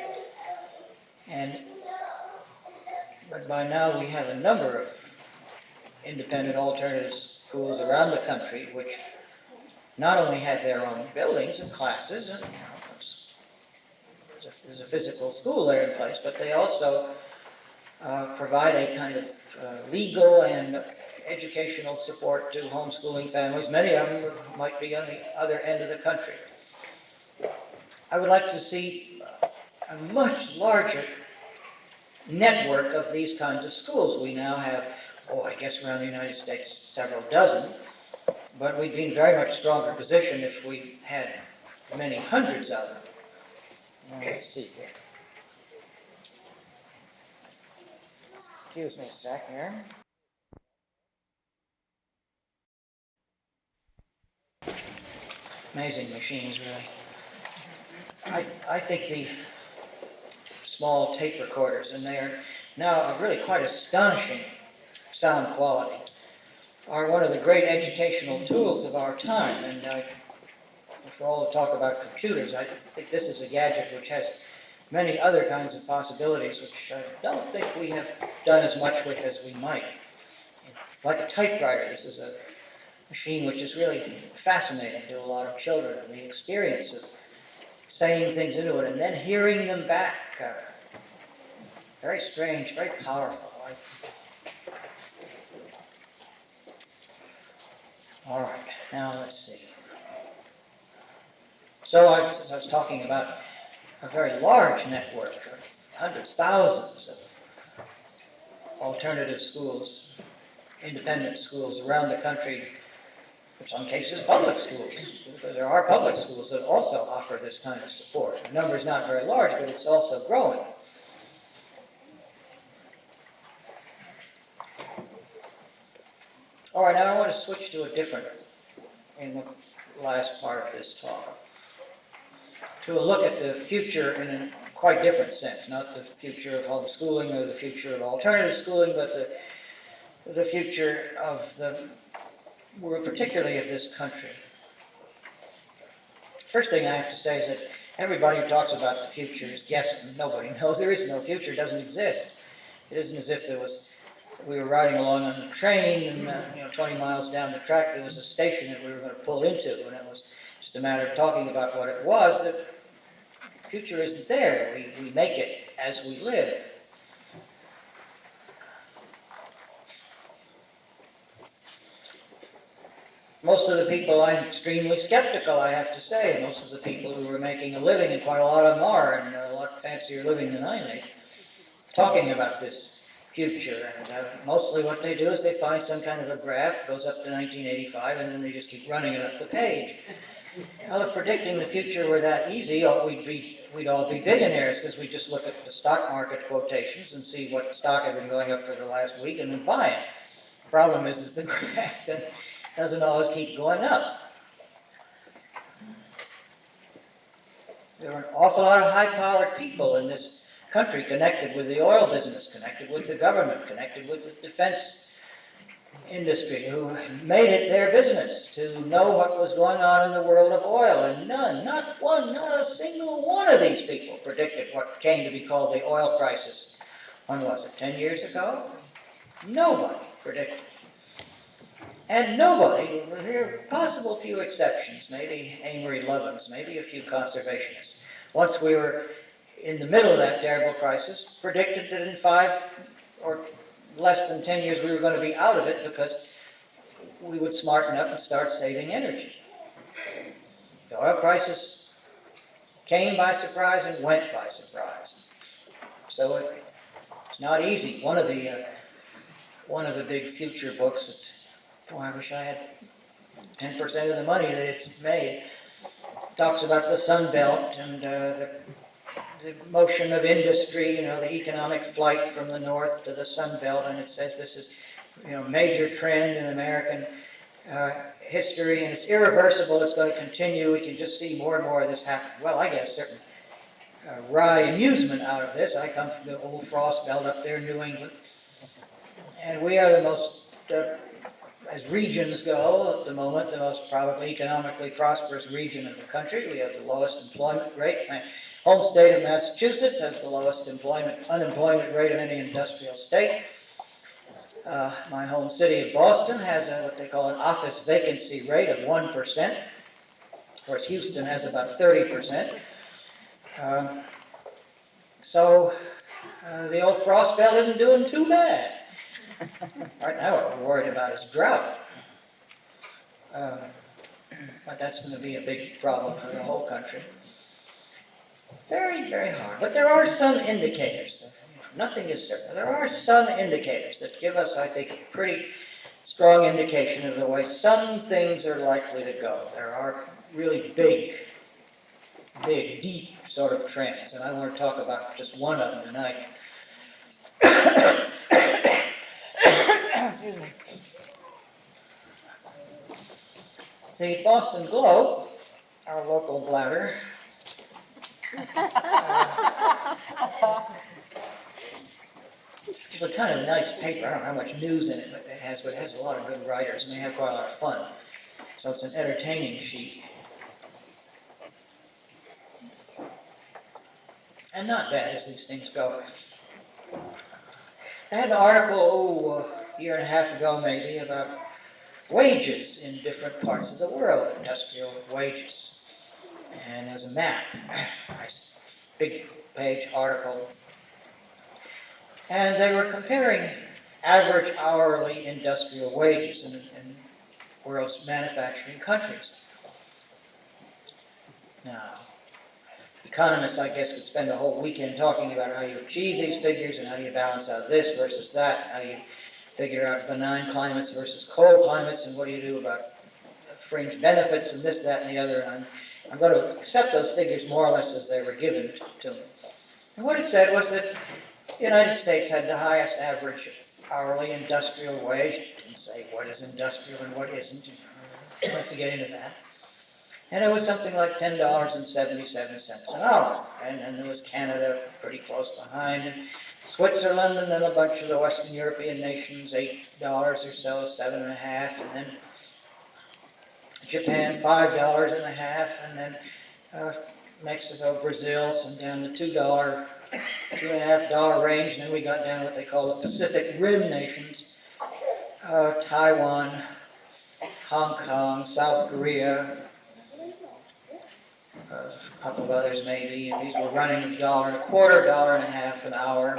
but by now we have a number of independent alternative schools around the country which not only have their own buildings and classes, and there's a physical school there in place, but they also provide a kind of legal and educational support to homeschooling families. Many of them might be on the other end of the country. I would like to see a much larger network of these kinds of schools. We now have, I guess around the United States, several dozen, but we'd be in a very much stronger position if we had many hundreds of them. Let's see here. Excuse me a sec here. Amazing machines, really. I think the small tape recorders, and they are now really quite astonishing sound quality, are one of the great educational tools of our time. And for all the talk about computers, I think this is a gadget which has many other kinds of possibilities which I don't think we have done as much with as we might. Like a typewriter, this is a machine which is really fascinating to a lot of children, and the experience of saying things into it and then hearing them back very strange, very powerful. All right, now let's see. So I was talking about a very large network of hundreds, thousands of alternative schools, independent schools around the country, in some cases public schools, because there are public schools that also offer this kind of support. The number is not very large, but it's also growing. All right, now I want to switch to a different, in the last part of this talk, to a look at the future in a quite different sense, not the future of homeschooling or the future of alternative schooling, but the future of the world, particularly of this country. First thing I have to say is that everybody who talks about the future is guessing. Nobody knows. There is no future. It doesn't exist. It isn't as if we were riding along on a train and 20 miles down the track there was a station that we were going to pull into, and it was just a matter of talking about what it was. The future isn't there. We make it as we live. Most of the people, I'm extremely skeptical, I have to say. Most of the people who are making a living, and quite a lot of them are, and a lot fancier living than I make, talking about this future. And mostly what they do is they find some kind of a graph, goes up to 1985, and then they just keep running it up the page. Well, if predicting the future were that easy, we'd all be billionaires, because we just look at the stock market quotations and see what stock had been going up for the last week and then buy it. The problem is the graph doesn't always keep going up. There are an awful lot of high-powered people in this country connected with the oil business, connected with the government, connected with the defense industry, who made it their business to know what was going on in the world of oil. And not a single one of these people predicted what came to be called the oil crisis. When was it, 10 years ago? Nobody predicted. And nobody, with a possible few exceptions, maybe Amory Lovins, maybe a few conservationists, once we were in the middle of that terrible crisis, predicted that in 5 or less than 10 years we were going to be out of it because we would smarten up and start saving energy. The oil crisis came by surprise and went by surprise. So it's not easy. One of the big future books, I wish I had 10% of the money that it's made, talks about the Sun Belt and the motion of industry, the economic flight from the north to the Sun Belt, and it says this is major trend in American history, and it's irreversible, it's going to continue, we can just see more and more of this happen. Well, I get a certain wry amusement out of this. I come from the old frost belt up there in New England, and we are the most as regions go, at the moment, the most probably economically prosperous region of the country. We have the lowest employment rate. My home state of Massachusetts has the lowest unemployment rate of any industrial state. My home city of Boston has what they call an office vacancy rate of 1%. Of course, Houston has about 30%. So the old frost belt isn't doing too bad. Right now what we're worried about is drought. But that's going to be a big problem for the whole country. Very, very hard. But there are some indicators. Nothing is certain. There are some indicators that give us, I think, a pretty strong indication of the way some things are likely to go. There are really big, deep sort of trends. And I want to talk about just one of them tonight. Excuse me. The Boston Globe, our local bladder, it's a kind of nice paper. I don't know how much news in it has, but it has a lot of good writers, and they have quite a lot of fun. So it's an entertaining sheet. And not bad as these things go. I had an article, a year and a half ago maybe, about wages in different parts of the world, industrial wages. And there's a map, nice big page article. And they were comparing average hourly industrial wages in world's manufacturing countries. Now, economists, I guess, could spend a whole weekend talking about how you achieve these figures and how you balance out this versus that, how you figure out benign climates versus cold climates, and what do you do about fringe benefits and this, that, and the other. And I'm going to accept those figures more or less as they were given to me. And what it said was that the United States had the highest average hourly industrial wage. It didn't say what is industrial and what isn't. I don't have to get into that. And it was something like $10.77 an hour. And then there was Canada pretty close behind, and Switzerland, and then a bunch of the Western European nations, $8 or so, $7.50, and then Japan, $5.50, and then Mexico, Brazil, some down the $2, $2.50 range, and then we got down to what they call the Pacific Rim nations, Taiwan, Hong Kong, South Korea, a couple of others maybe, and these were running $1.25, $1.50 an hour.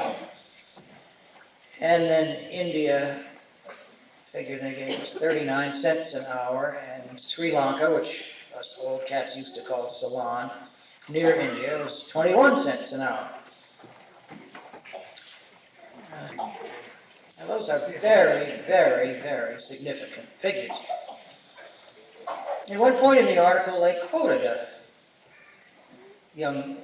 And then India, figure they gave us 39 cents an hour, and Sri Lanka, which us old cats used to call Ceylon, near India, was 21 cents an hour. Now those are very, very, very significant figures. At one point in the article, they quoted a young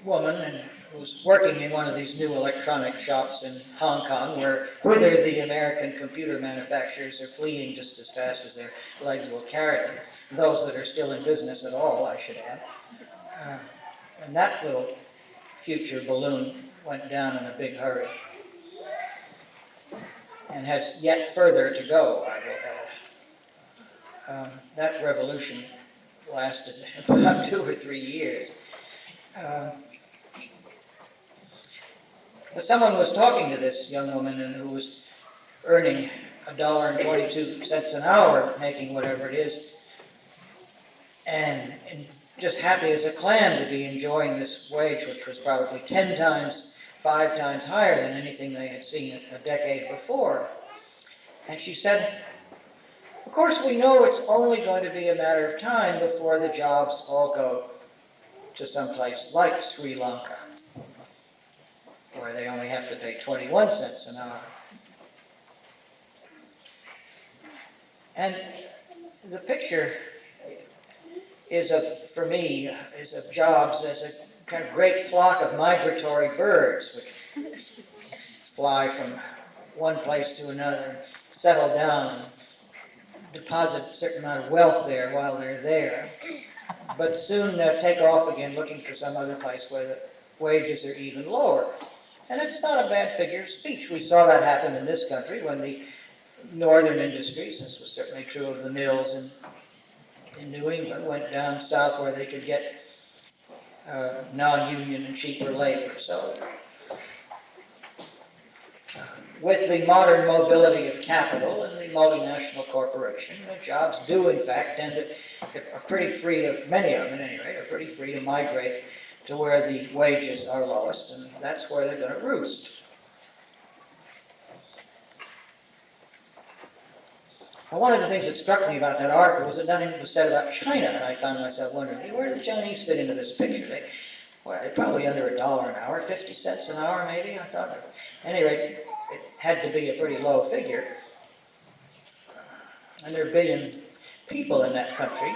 woman who was working in one of these new electronic shops in Hong Kong, whither the American computer manufacturers are fleeing just as fast as their legs will carry them. Those that are still in business at all, I should add. And that little future balloon went down in a big hurry, and has yet further to go, I will add. That revolution lasted about 2 or 3 years. But someone was talking to this young woman who was earning $1.22 an hour, making whatever it is, and just happy as a clam to be enjoying this wage, which was probably 10 times, 5 times higher than anything they had seen a decade before. And she said, of course we know it's only going to be a matter of time before the jobs all go to some place like Sri Lanka, where they only have to pay 21 cents an hour. And the picture is for me, is of jobs as a kind of great flock of migratory birds which fly from one place to another, settle down, and deposit a certain amount of wealth there while they're there, but soon take off again looking for some other place where the wages are even lower. And it's not a bad figure of speech. We saw that happen in this country when the northern industries, this was certainly true of the mills in New England, went down south where they could get non-union and cheaper labor. So with the modern mobility of capital and the multinational corporation, the jobs do in fact tend to, are pretty free to, many of them at any rate, are pretty free to migrate to where the wages are lowest, and that's where they're going to roost. Well, one of the things that struck me about that article was that nothing was said about China, and I found myself wondering, hey, where do the Chinese fit into this picture? They're probably under $1 an hour, 50 cents an hour maybe, I thought. At any rate, it had to be a pretty low figure. And there are 1 billion people in that country.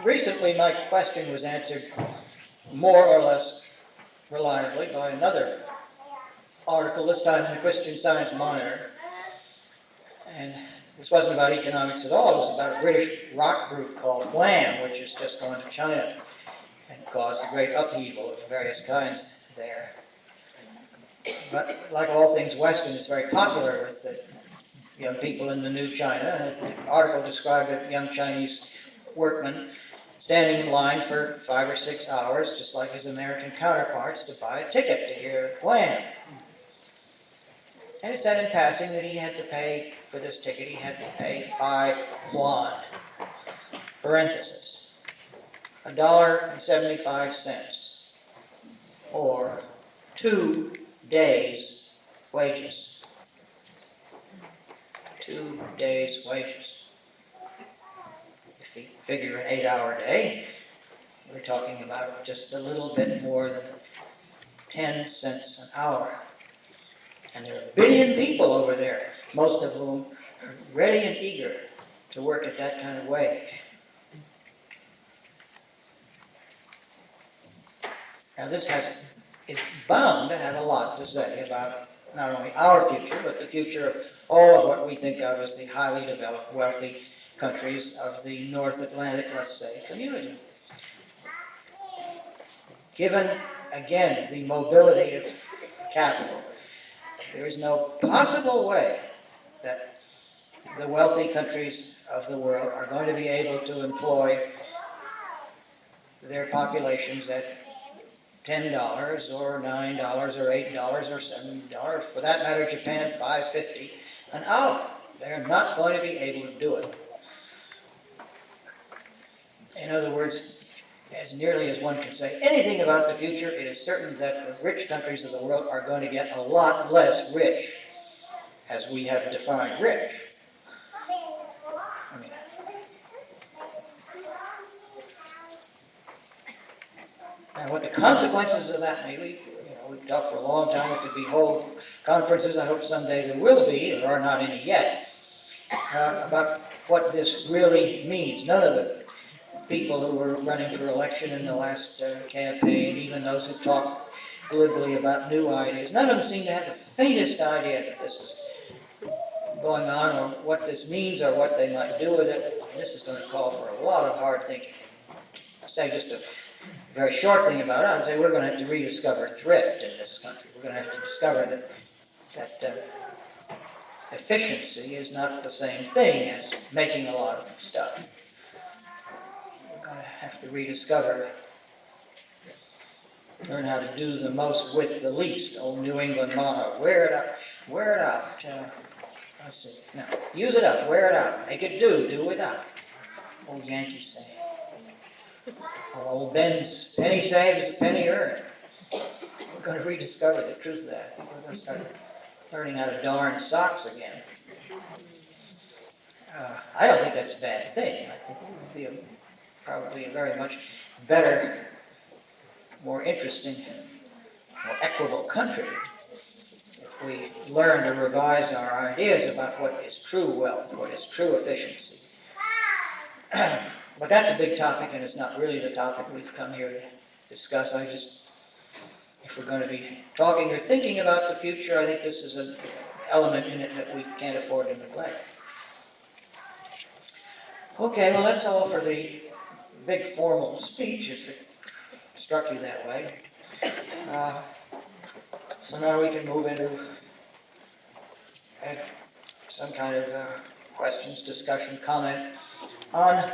Recently, my question was answered more or less reliably by another article, this time in the Christian Science Monitor. And this wasn't about economics at all. It was about a British rock group called Wham, which has just gone to China and caused a great upheaval of various kinds there. But like all things Western, it's very popular with the young people in the new China. And the article described a young Chinese workman standing in line for 5 or 6 hours, just like his American counterparts, to buy a ticket to hear Wham. And it said in passing that he had to pay, for this ticket, he had to pay 5 yuan, parenthesis. $1.75, or 2 days' wages. 2 days' wages. If you figure an 8-hour day, we're talking about just a little bit more than 10 cents an hour. And there are a billion people over there, most of whom are ready and eager to work at that kind of wage. Now this is bound to have a lot to say about not only our future, but the future of all of what we think of as the highly developed, wealthy countries of the North Atlantic, let's say, community. Given, again, the mobility of capital, there is no possible way that the wealthy countries of the world are going to be able to employ their populations at $10 or $9 or $8 or $7, for that matter, Japan, $5.50 an hour. They're not going to be able to do it. In other words, as nearly as one can say anything about the future, it is certain that the rich countries of the world are going to get a lot less rich, as we have defined rich. I mean, and what the consequences of that may be, we've talked for a long time. There could be whole conferences, I hope someday there will be, there are not any yet, about what this really means. None of the people who were running for election in the last campaign, even those who talked glibly about new ideas, none of them seem to have the faintest idea that this is going on or what this means or what they might do with it. This is going to call for a lot of hard thinking. I'll say just a very short thing about it. I'd say we're going to have to rediscover thrift in this country. We're going to have to discover that efficiency is not the same thing as making a lot of stuff. We're going to have to rediscover, learn how to do the most with the least. Old New England motto: wear it out, wear it out. Let's see. Now, use it up, wear it out, make it do without. Old Yankee saying. Or old Ben's penny saved is a penny earned. We're going to rediscover the truth of that. We're going to start learning how to darn socks again. I don't think that's a bad thing. I think it would be probably a very much better, more interesting, more equitable country if we learn to revise our ideas about what is true wealth, what is true efficiency. But that's a big topic, and it's not really the topic we've come here to discuss. If we're going to be talking or thinking about the future, I think this is an element in it that we can't afford to neglect. Okay, well, that's all for the big formal speech, if it struck you that way. So now we can move into some kind of questions, discussion, comment on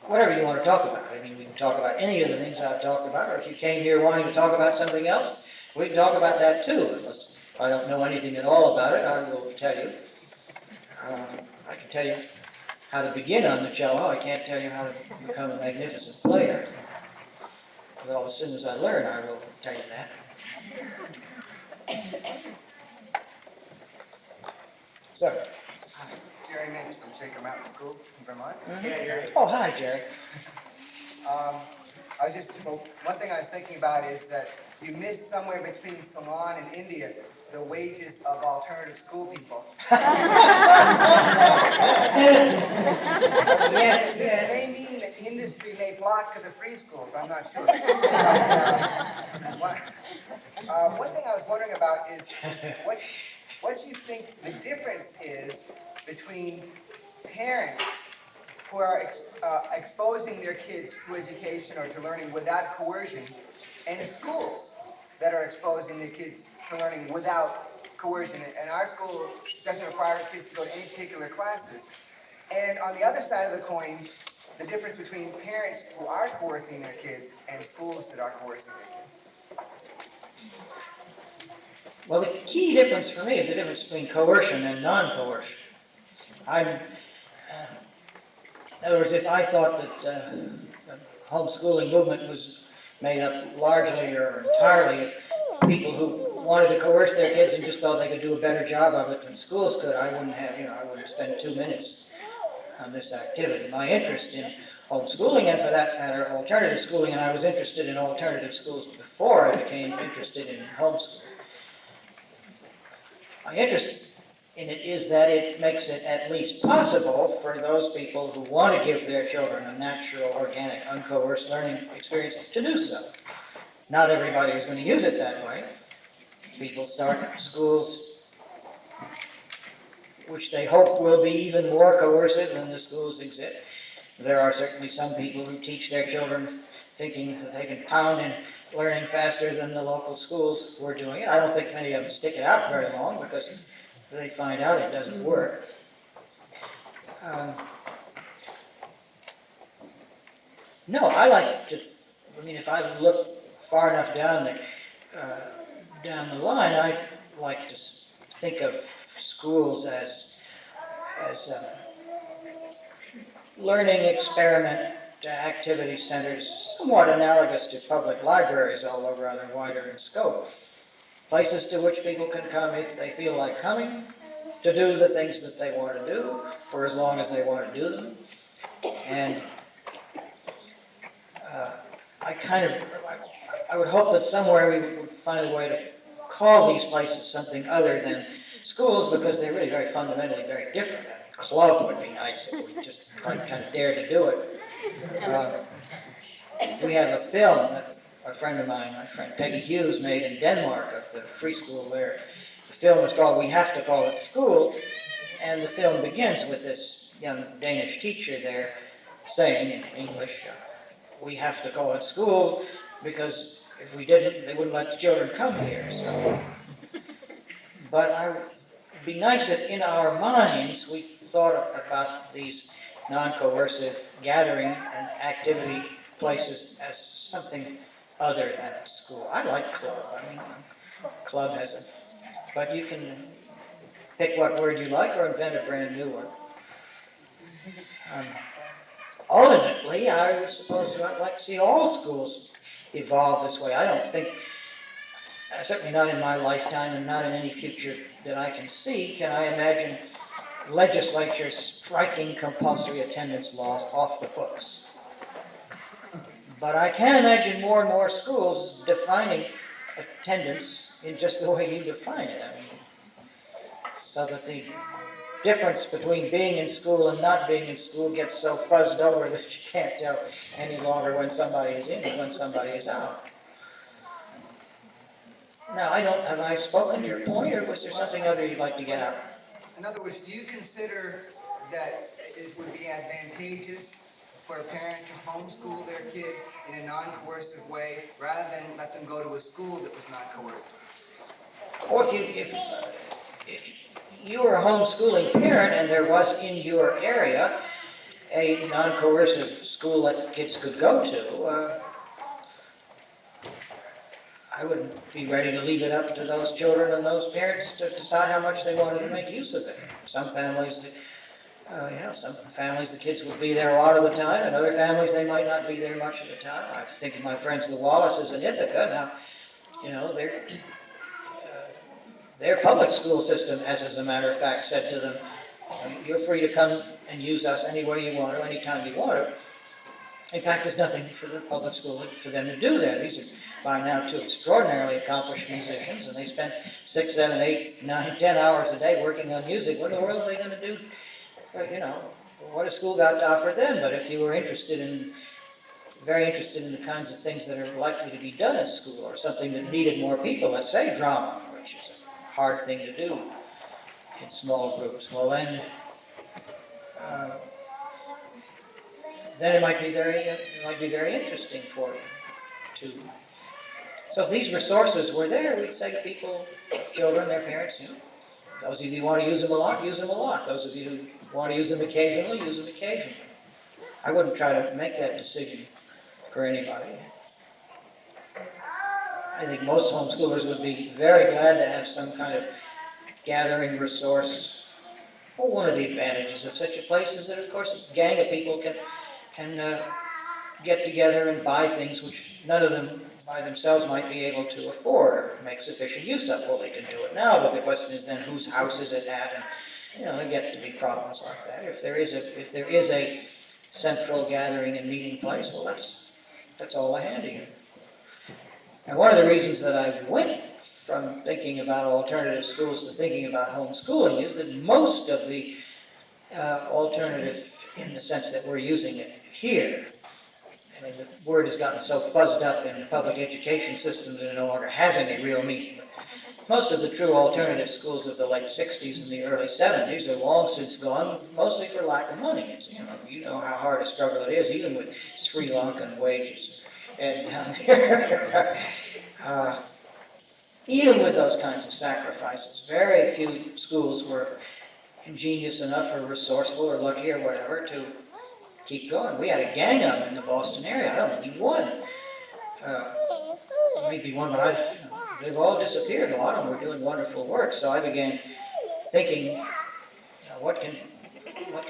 whatever you want to talk about. I mean, we can talk about any of the things I've talked about, or if you came here wanting to talk about something else, we can talk about that too. Unless I don't know anything at all about it, I will tell you. I can tell you how to begin on the cello. I can't tell you how to become a magnificent player. Well, as soon as I learn, I will tell you that. So, Jerry Mintz from Shaker Mountain School in Vermont. Mm-hmm. Oh, hi, Jerry. One thing I was thinking about is that you missed somewhere between Ceylon and India the wages of alternative school people. Yes. It may mean that industry may flock to the free schools, I'm not sure. One thing I was wondering about is what you think the difference is between parents who are exposing their kids to education or to learning without coercion, and schools that are exposing their kids to learning without coercion. And our school doesn't require kids to go to any particular classes. And on the other side of the coin, the difference between parents who are coercing their kids and schools that are coercing their kids. Well, the key difference for me is the difference between coercion and non-coercion. In other words, if I thought that homeschooling movement was made up largely or entirely of people who wanted to coerce their kids and just thought they could do a better job of it than schools could, I wouldn't spend 2 minutes on this activity. My interest in homeschooling, and for that matter, alternative schooling, and I was interested in alternative schools before I became interested in homeschooling. My interest in it is that it makes it at least possible for those people who want to give their children a natural, organic, uncoerced learning experience to do so. Not everybody is going to use it that way. People start schools which they hope will be even more coercive than the schools exist. There are certainly some people who teach their children thinking that they can pound in learning faster than the local schools were doing it. I don't think many of them stick it out very long because they find out it doesn't work. No, I like to, if I look far enough down the line, I like to think of schools as learning experiment activity centers, somewhat analogous to public libraries, although rather wider in scope. Places to which people can come if they feel like coming, to do the things that they want to do, for as long as they want to do them. And I would hope that somewhere we would find a way to call these places something other than schools, because they're really very fundamentally very different. A club would be nice if we just kind of dare to do it. We have a film that a friend of mine, my friend Peggy Hughes, made in Denmark of the free school there. The film is called We Have to Call It School, and the film begins with this young Danish teacher there saying in English, we have to call it school because if we didn't, they wouldn't let the children come here. So. But it would be nice if in our minds we thought about these non-coercive gathering and activity places as something other than a school. I like club. Club has a, but you can pick what word you like or invent a brand new one. Ultimately, I suppose I'd like to see all schools evolve this way. I don't think, certainly not in my lifetime and not in any future that I can see, can I imagine legislatures striking compulsory attendance laws off the books. But I can imagine more and more schools defining attendance in just the way you define it. So that the difference between being in school and not being in school gets so fuzzed over that you can't tell any longer when somebody is in and when somebody is out. Now, have I spoken to your point, or was there something other you'd like to get out? In other words, do you consider that it would be advantageous for a parent to homeschool their kid in a non-coercive way rather than let them go to a school that was not coercive? Or if you were a homeschooling parent and there was in your area a non-coercive school that kids could go to, I would be ready to leave it up to those children and those parents to decide how much they wanted to make use of it. Some families, the kids would be there a lot of the time, and other families they might not be there much of the time. I think of my friends the Wallaces in Ithaca. Now, their public school system has, as a matter of fact, said to them, you're free to come and use us any way you want to, anytime you want to. In fact, there's nothing for the public school for them to do there. These are by now two extraordinarily accomplished musicians, and they spend 6, 7, 8, 9, 10 hours a day working on music. What in the world are they going to do? What has school got to offer them? But if you were very interested in the kinds of things that are likely to be done at school, or something that needed more people, let's say drama, which is a hard thing to do in small groups, well then it might be very interesting for you to. So if these resources were there, we'd say to people, children, their parents, those of you who want to use them a lot, use them a lot. Those of you who want to use them occasionally, use them occasionally. I wouldn't try to make that decision for anybody. I think most homeschoolers would be very glad to have some kind of gathering resource. Well, one of the advantages of such a place is that, of course, a gang of people can get together and buy things which none of them by themselves might be able to afford or make sufficient use of. Well, they can do it now, but the question is then whose house is it at? And, there get to be problems like that. If there is a central gathering and meeting place, well, that's all the handier. And one of the reasons that I went from thinking about alternative schools to thinking about homeschooling is that most of the alternative, in the sense that we're using it here, I mean, the word has gotten so fuzzed up in the public education system that it no longer has any real meaning. Most of the true alternative schools of the late 60s and the early 70s are long since gone, mostly for lack of money. It's, you know how hard a struggle it is, even with Sri Lankan wages. And even with those kinds of sacrifices, very few schools were ingenious enough or resourceful or lucky or whatever to keep going. We had a gang of them in the Boston area. I don't need one. Maybe one, but they've all disappeared. A lot of them were doing wonderful work. So I began thinking, what can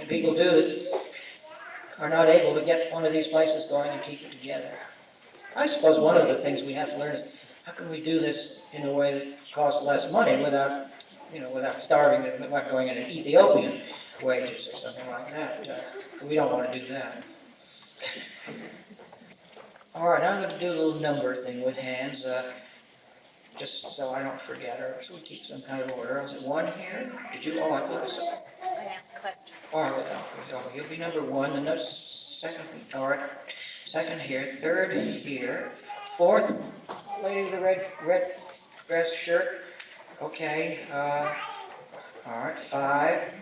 people do that are not able to get one of these places going and keep it together? I suppose one of the things we have to learn is how can we do this in a way that costs less money without starving, without going into Ethiopian wages or something like that. We don't want to do that. All right, now I'm going to do a little number thing with hands, just so I don't forget, or so we keep some kind of order. Was it one here? Did you? Oh, I thought it was. I asked a question. All right, you'll be number one, and that's second. All right, second here, third here, fourth, lady with the red dress shirt. Okay. All right, 5.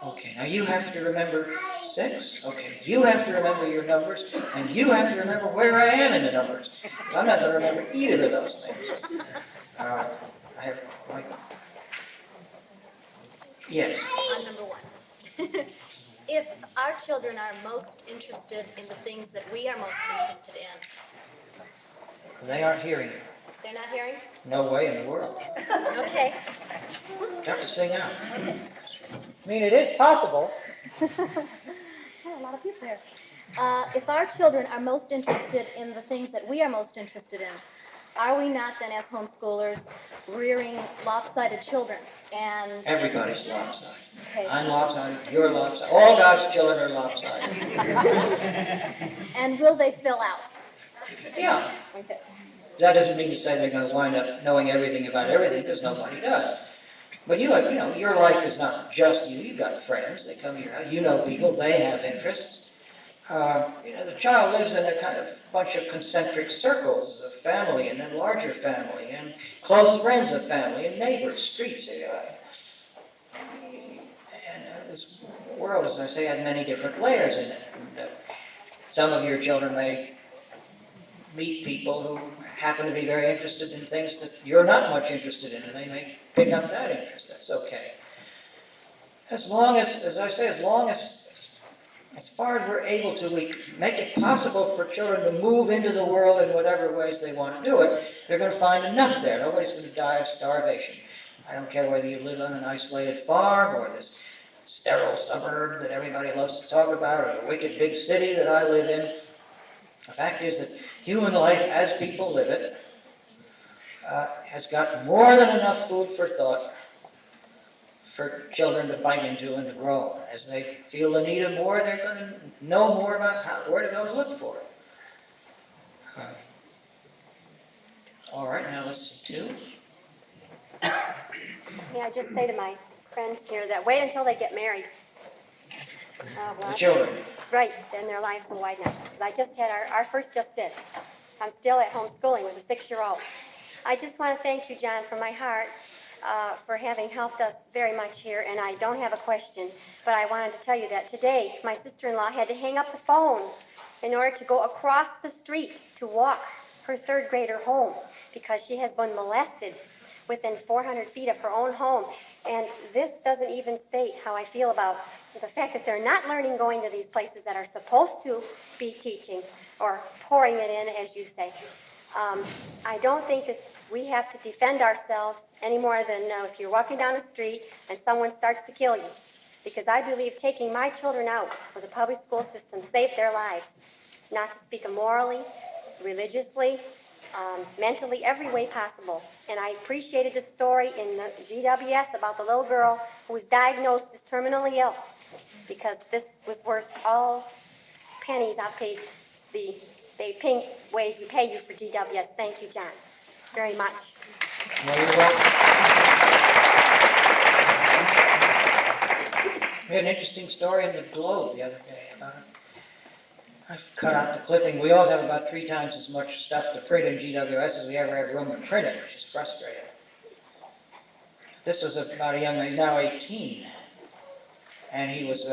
Okay, now you have to remember 6. Okay, you have to remember your numbers, and you have to remember where I am in the numbers. I'm not going to remember either of those things. I have, yes. I'm number 1. If our children are most interested in the things that we are most interested in, They aren't hearing you. they're not hearing? No way in the world. Okay. Got to sing out. Okay. I mean, it is possible. A lot of people here. If our children are most interested in the things that we are most interested in, are we not then, as homeschoolers, rearing lopsided children? And Everybody's lopsided. okay. I'm lopsided, you're lopsided. All God's children are lopsided. And will they fill out? Yeah. Okay. That doesn't mean to say they're going to wind up knowing everything about everything, because nobody does. But your life is not just you. You've got friends. They come here. You know people. They have interests. The child lives in a kind of bunch of concentric circles of family, and then larger family, and close friends of family, and neighbors, streets. And this world, as I say, has many different layers in it. And, some of your children may meet people who happen to be very interested in things that you're not much interested in, and they may pick up that interest. That's okay. As long as I say, as far as we're able to, we make it possible for children to move into the world in whatever ways they want to do it, they're going to find enough there. Nobody's going to die of starvation. I don't care whether you live on an isolated farm or this sterile suburb that everybody loves to talk about, or the wicked big city that I live in. The fact is that human life, as people live it, has got more than enough food for thought for children to bite into and to grow on. As they feel the need of more, they're going to know more about where to go to look for it. All right, now let's see, 2. May I just say to my friends here that wait until they get married. The children. Right, then their lives will widen up. I just had, our first just did. I'm still at home schooling with a 6-year-old. I just want to thank you, John, from my heart for having helped us very much here, and I don't have a question, but I wanted to tell you that today my sister-in-law had to hang up the phone in order to go across the street to walk her 3rd grader home because she has been molested within 400 feet of her own home. And this doesn't even state how I feel about the fact that they're not learning going to these places that are supposed to be teaching or pouring it in, as you say. I don't think that we have to defend ourselves any more than if you're walking down a street and someone starts to kill you. because I believe taking my children out of the public school system saved their lives, not to speak morally, religiously, mentally, every way possible. And I appreciated the story in the GWS about the little girl who was diagnosed as terminally ill, because this was worth all pennies I paid the pink wage we pay you for GWS. Thank you, John, very much. Well, you're welcome. We had an interesting story in the Globe the other day about it. I cut out the clipping. We always have about 3 times as much stuff to print in GWS as we ever have room to print it, which is frustrating. This was about a young man, he's now 18, and he was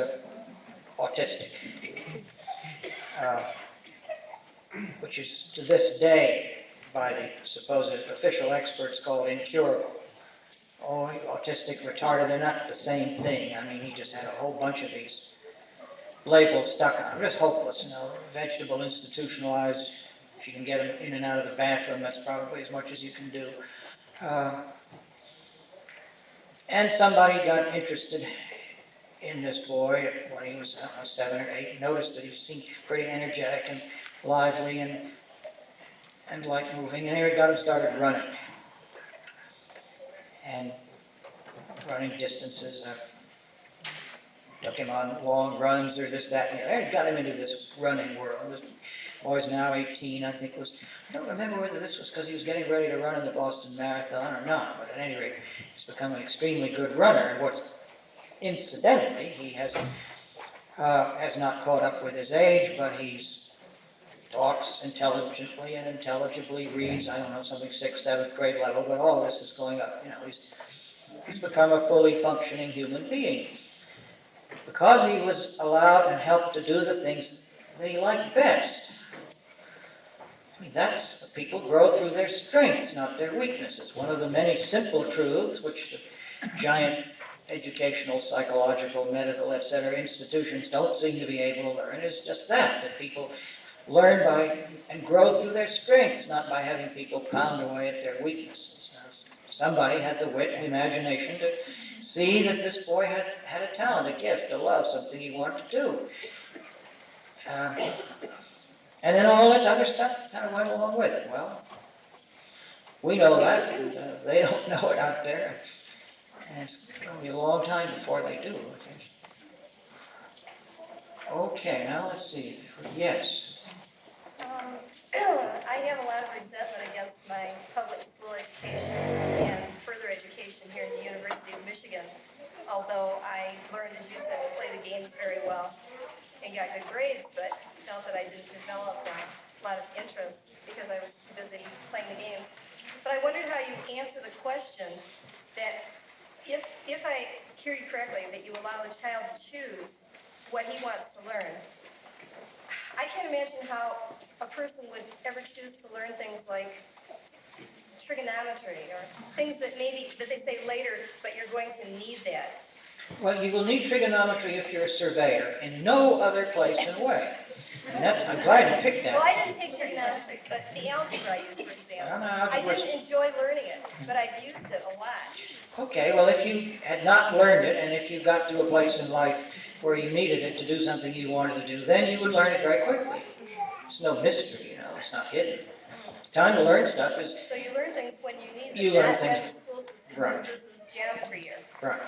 autistic, which is to this day, by the supposed official experts, called incurable. Oh, autistic, retarded, they're not the same thing. I mean, he just had a whole bunch of these labels stuck on him. Just hopeless, you know, vegetable, institutionalized. If you can get him in and out of the bathroom, that's probably as much as you can do. And somebody got interested in this boy when he was, I don't know, 7 or 8, noticed that he seemed pretty energetic and lively and light moving, and he got him started running. And running distances. Took him on long runs or this, that, and the other. And got him into this running world. This boy's now 18, I think I don't remember whether this was because he was getting ready to run in the Boston Marathon or not, but at any rate, he's become an extremely good runner. And what's, incidentally, he has not caught up with his age, but he's talks intelligently and intelligibly, reads, I don't know, something 6th, 7th grade level, but all this is going up. You know, he's become a fully functioning human being. Because he was allowed and helped to do the things that he liked best. I mean, that's, people grow through their strengths, not their weaknesses. One of the many simple truths which the giant educational, psychological, medical, etc. institutions don't seem to be able to learn is just that people learn by and grow through their strengths, not by having people pound away at their weaknesses. Somebody had the wit and imagination to see that this boy had a talent, a gift, a love, something he wanted to do. And then all this other stuff kind of went along with it. Well, we know that, and they don't know it out there. And it's going to be a long time before they do. Okay, now let's see. Yes. I have a lot of resentment against my public school education and further education here at the University of Michigan. Although I learned, as you said, to play the games very well and got good grades, but felt that I didn't develop a lot of interest because I was too busy playing the games. But I wondered how you answer the question that if I hear you correctly, that you allow the child to choose what he wants to learn. I can't imagine how a person would ever choose to learn things like trigonometry or things that they say later, but you're going to need that. Well, you will need trigonometry if you're a surveyor. In no other place and way. And I'm glad you picked that. Well, I didn't take trigonometry, but the algebra I used, for example. I didn't enjoy learning it, but I've used it a lot. Okay, well, if you had not learned it, and if you got to a place in life where you needed it to do something you wanted to do, then you would learn it very quickly. It's no mystery, you know, it's not hidden. Time to learn stuff is... So you learn things when you need them. You learn That's things. why the school system Right. says this is geometry year. Right.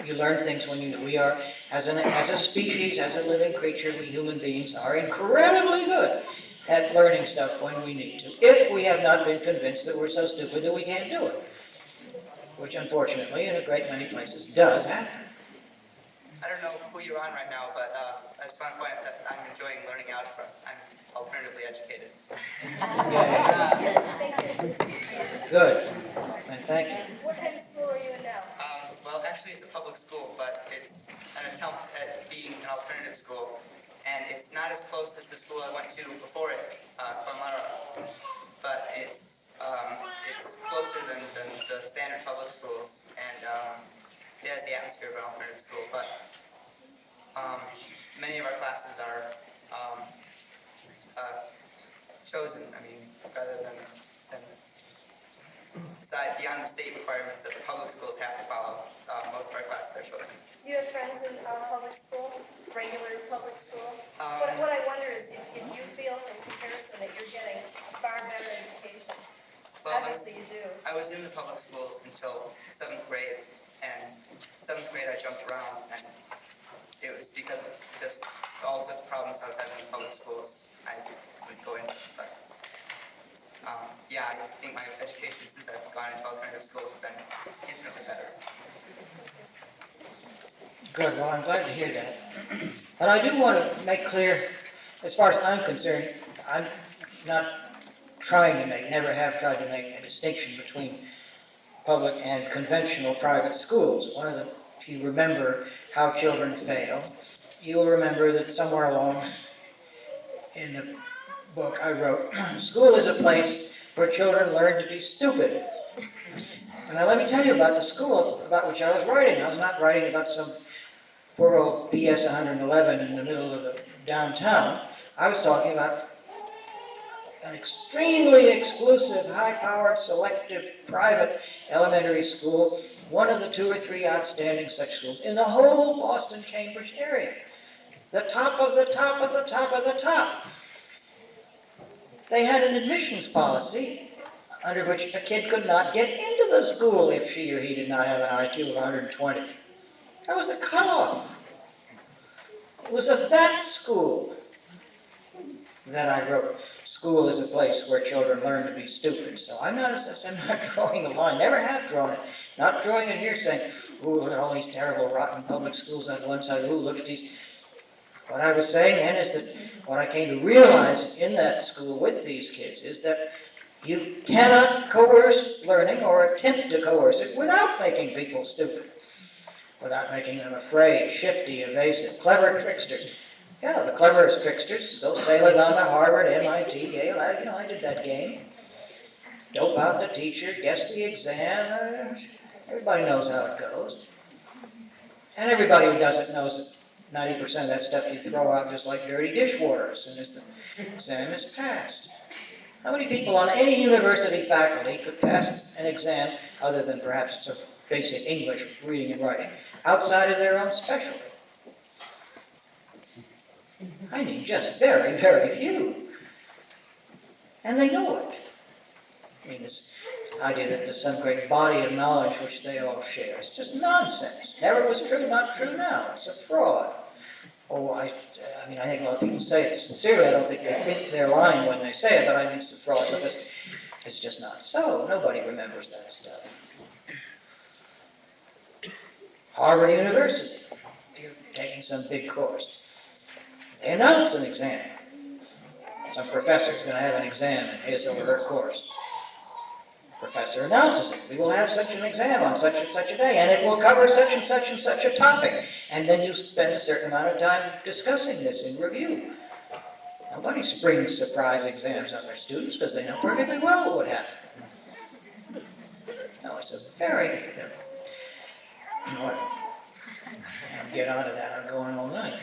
You learn things when we are, as a species, as a living creature, we human beings are incredibly good at learning stuff when we need to, if we have not been convinced that we're so stupid that we can't do it. Which, unfortunately, in a great many places does happen. I don't know who you're on right now, but I just want to point out that I'm enjoying learning algebra. I'm alternatively educated. Good. And thank you. What kind of school are you in now? Well, actually, it's a public school, but it's an attempt at being an alternative school. And it's not as close as the school I went to before it, Conlara. But it's closer than the standard public schools. And it has the atmosphere of an alternative school. But many of our classes are chosen, rather than besides beyond the state requirements that the public schools have to follow, most of our classes are chosen. Do you have friends in public school, regular public school? Um, What I wonder is if you feel in comparison that you're getting a far better education. Well, Obviously you do. I was in the public schools until 7th grade, and 7th grade I jumped around, and it was because of just all sorts of problems I was having in public schools. I would go into, but yeah, I think my education since I've gone into alternative schools has been infinitely better. Good, well, I'm glad to hear that. But I do want to make clear, as far as I'm concerned, I'm not trying to make, never have tried to make a distinction between public and conventional private schools. One of the, if you remember How Children Fail, you'll remember that somewhere along in the book I wrote, school is a place where children learn to be stupid. And now let me tell you about the school about which I was writing. I was not writing about some poor old PS 111 in the middle of the downtown. I was talking about an extremely exclusive, high-powered, selective, private elementary school, one of the 2 or 3 outstanding such schools in the whole Boston-Cambridge area. The top of the top of the top of the top. They had an admissions policy under which a kid could not get into the school if she or he did not have an IQ of 120. That was the cutoff. It was at that school that I wrote, school is a place where children learn to be stupid. So I'm not drawing the line, never have drawn it. Not drawing it here saying, ooh, look at all these terrible, rotten public schools on one side, ooh, look at these. What I was saying then is that what I came to realize in that school with these kids is that you cannot coerce learning or attempt to coerce it without making people stupid, without making them afraid, shifty, evasive, clever tricksters. Yeah, the cleverest tricksters still sailing on to Harvard, MIT, Yale. I did that game. Dope out the teacher, guess the exam. Everybody knows how it goes. And everybody who doesn't knows that 90% of that stuff you throw out just like dirty dishwater as soon as the exam is passed. How many people on any university faculty could pass an exam, other than perhaps some basic English reading and writing, outside of their own specialty? I mean, just very, very few. And they know it. I mean, this idea that there's some great body of knowledge which they all share, it's just nonsense. Never was true, not true now. It's a fraud. Oh, I mean, I think a lot of people say it sincerely. I don't think they think they're lying when they say it, but I mean it's a fraud because it's just not so. Nobody remembers that stuff. Harvard University, if you're taking some big course, they announce an exam. Some professor's going to have an exam in his or her course. The professor announces it. We will have such an exam on such and such a day, and it will cover such and such a topic. And then you spend a certain amount of time discussing this in review. Nobody springs surprise exams on their students because they know perfectly well what would happen. No, it's a very... I'll get on to that. I'm going all night.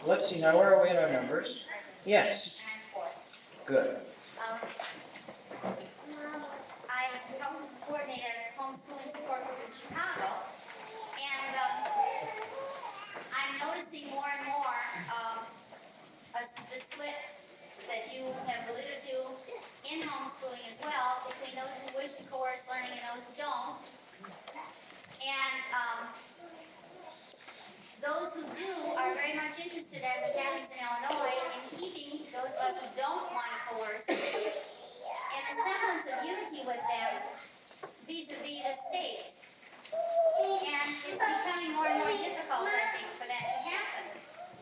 Let's see, now where are we in our numbers? Yes. Good. I help coordinate a homeschooling support group in Chicago, and I'm noticing more and more the split that you have alluded to in homeschooling as well, between those who wish to coerce learning and those who don't. And those who do are very much interested, as it happens in Illinois, in keeping those of us who don't want to coerce in a semblance of unity with them vis-a-vis the state. And it's becoming more and more difficult, I think, for that to happen.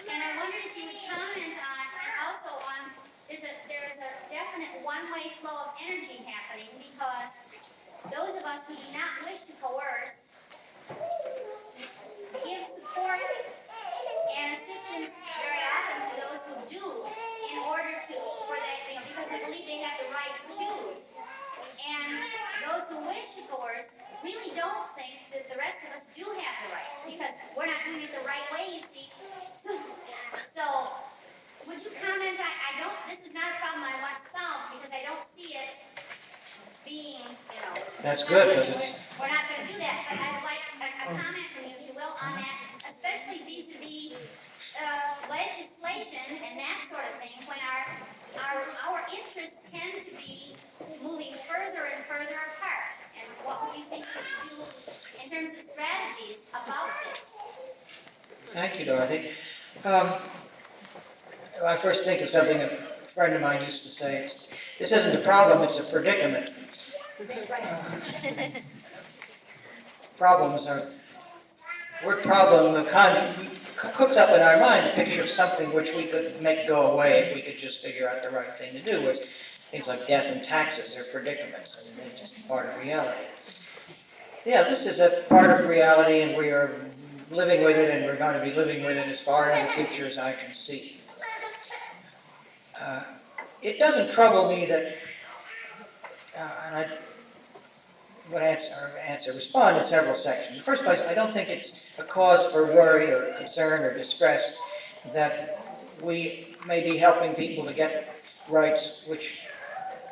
And I wondered if you would comment on, and also on, there is a definite one-way flow of energy happening, because those of us who do not wish to coerce give support and assistance very often to those who do, in order to, because we believe they have the right to choose. And That's good, because it's, We're not gonna do that, but I would like a comment from you, if you will, on that, especially vis-a-vis, legislation and that sort of thing, when our interests tend to be moving further and further apart. And what would you think we should do in terms of strategies about this? thank you, Dorothy. I first think of something a friend of mine used to say, this isn't a problem, it's a predicament. Problems are, word problem cooks up in our mind a picture of something which we could make go away if we could just figure out the right thing to do. With things like death and taxes are predicaments, and they're just part of reality. Yeah, this is a part of reality, and we are living with it, and we're going to be living with it as far into the future as I can see. It doesn't trouble me that, and I would respond in several sections. In the first place, I don't think it's a cause for worry or concern or distress that we may be helping people to get rights which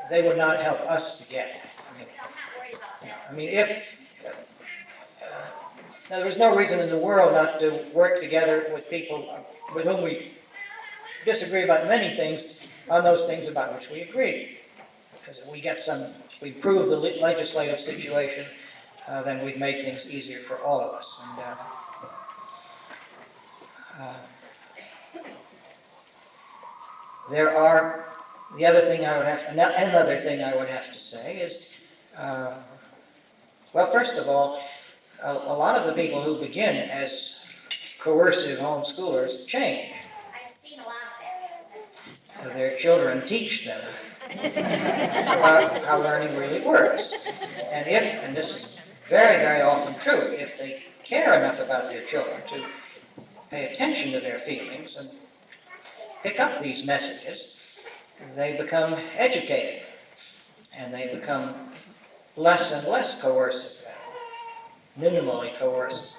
they would not help us to get. I'm not worried about that. I mean, now there's no reason in the world not to work together with people with whom we disagree about many things on those things about which we agree. Because if we improve the legislative situation, then we've made things easier for all of us. And another thing I would have to say is, well, first of all, a lot of the people who begin as coercive homeschoolers change. I've seen a lot of that. Their children teach them how learning really works. And this is very, very often true, if they care enough about their children to pay attention to their feelings and pick up these messages, they become educated, and they become less and less coercive, minimally coercive.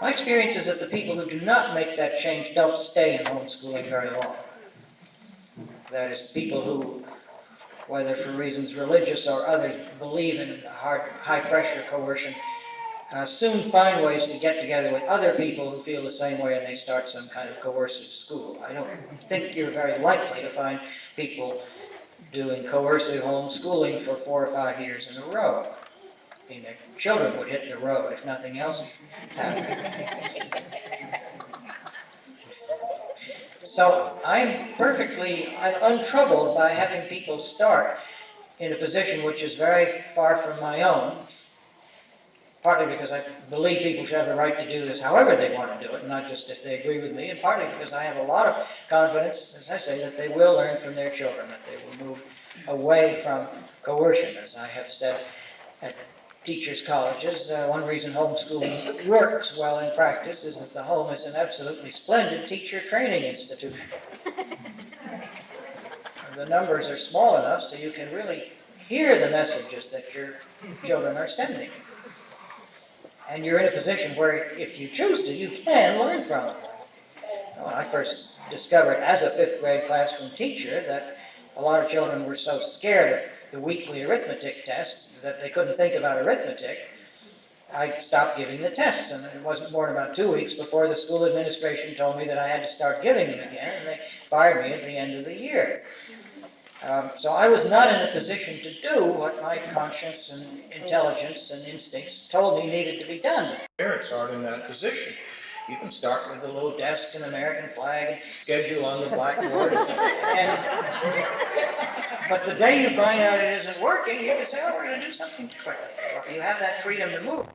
My experience is that the people who do not make that change don't stay in homeschooling very long. That is, people who, whether for reasons religious or others, believe in high-pressure coercion, soon find ways to get together with other people who feel the same way, and they start some kind of coercive school. I don't think you're very likely to find people doing coercive homeschooling for 4 or 5 years in a row. I mean, their children would hit the road if nothing else happened. So I'm untroubled by having people start in a position which is very far from my own, partly because I believe people should have the right to do this however they want to do it, not just if they agree with me, and partly because I have a lot of confidence, as I say, that they will learn from their children, that they will move away from coercion. As I have said at teachers' colleges, one reason homeschooling works well in practice is that the home is an absolutely splendid teacher training institution. The numbers are small enough so you can really hear the messages that your children are sending. And you're in a position where, if you choose to, you can learn from it. When I first discovered as a 5th grade classroom teacher that a lot of children were so scared of the weekly arithmetic test that they couldn't think about arithmetic, I stopped giving the tests. And it wasn't more than about 2 weeks before the school administration told me that I had to start giving them again, and they fired me at the end of the year. So I was not in a position to do what my conscience and intelligence and instincts told me needed to be done. Parents aren't in that position. You can start with a little desk and American flag and schedule on the blackboard. But the day you find out it isn't working, you can say, oh, we're going to do something different. You have that freedom to move.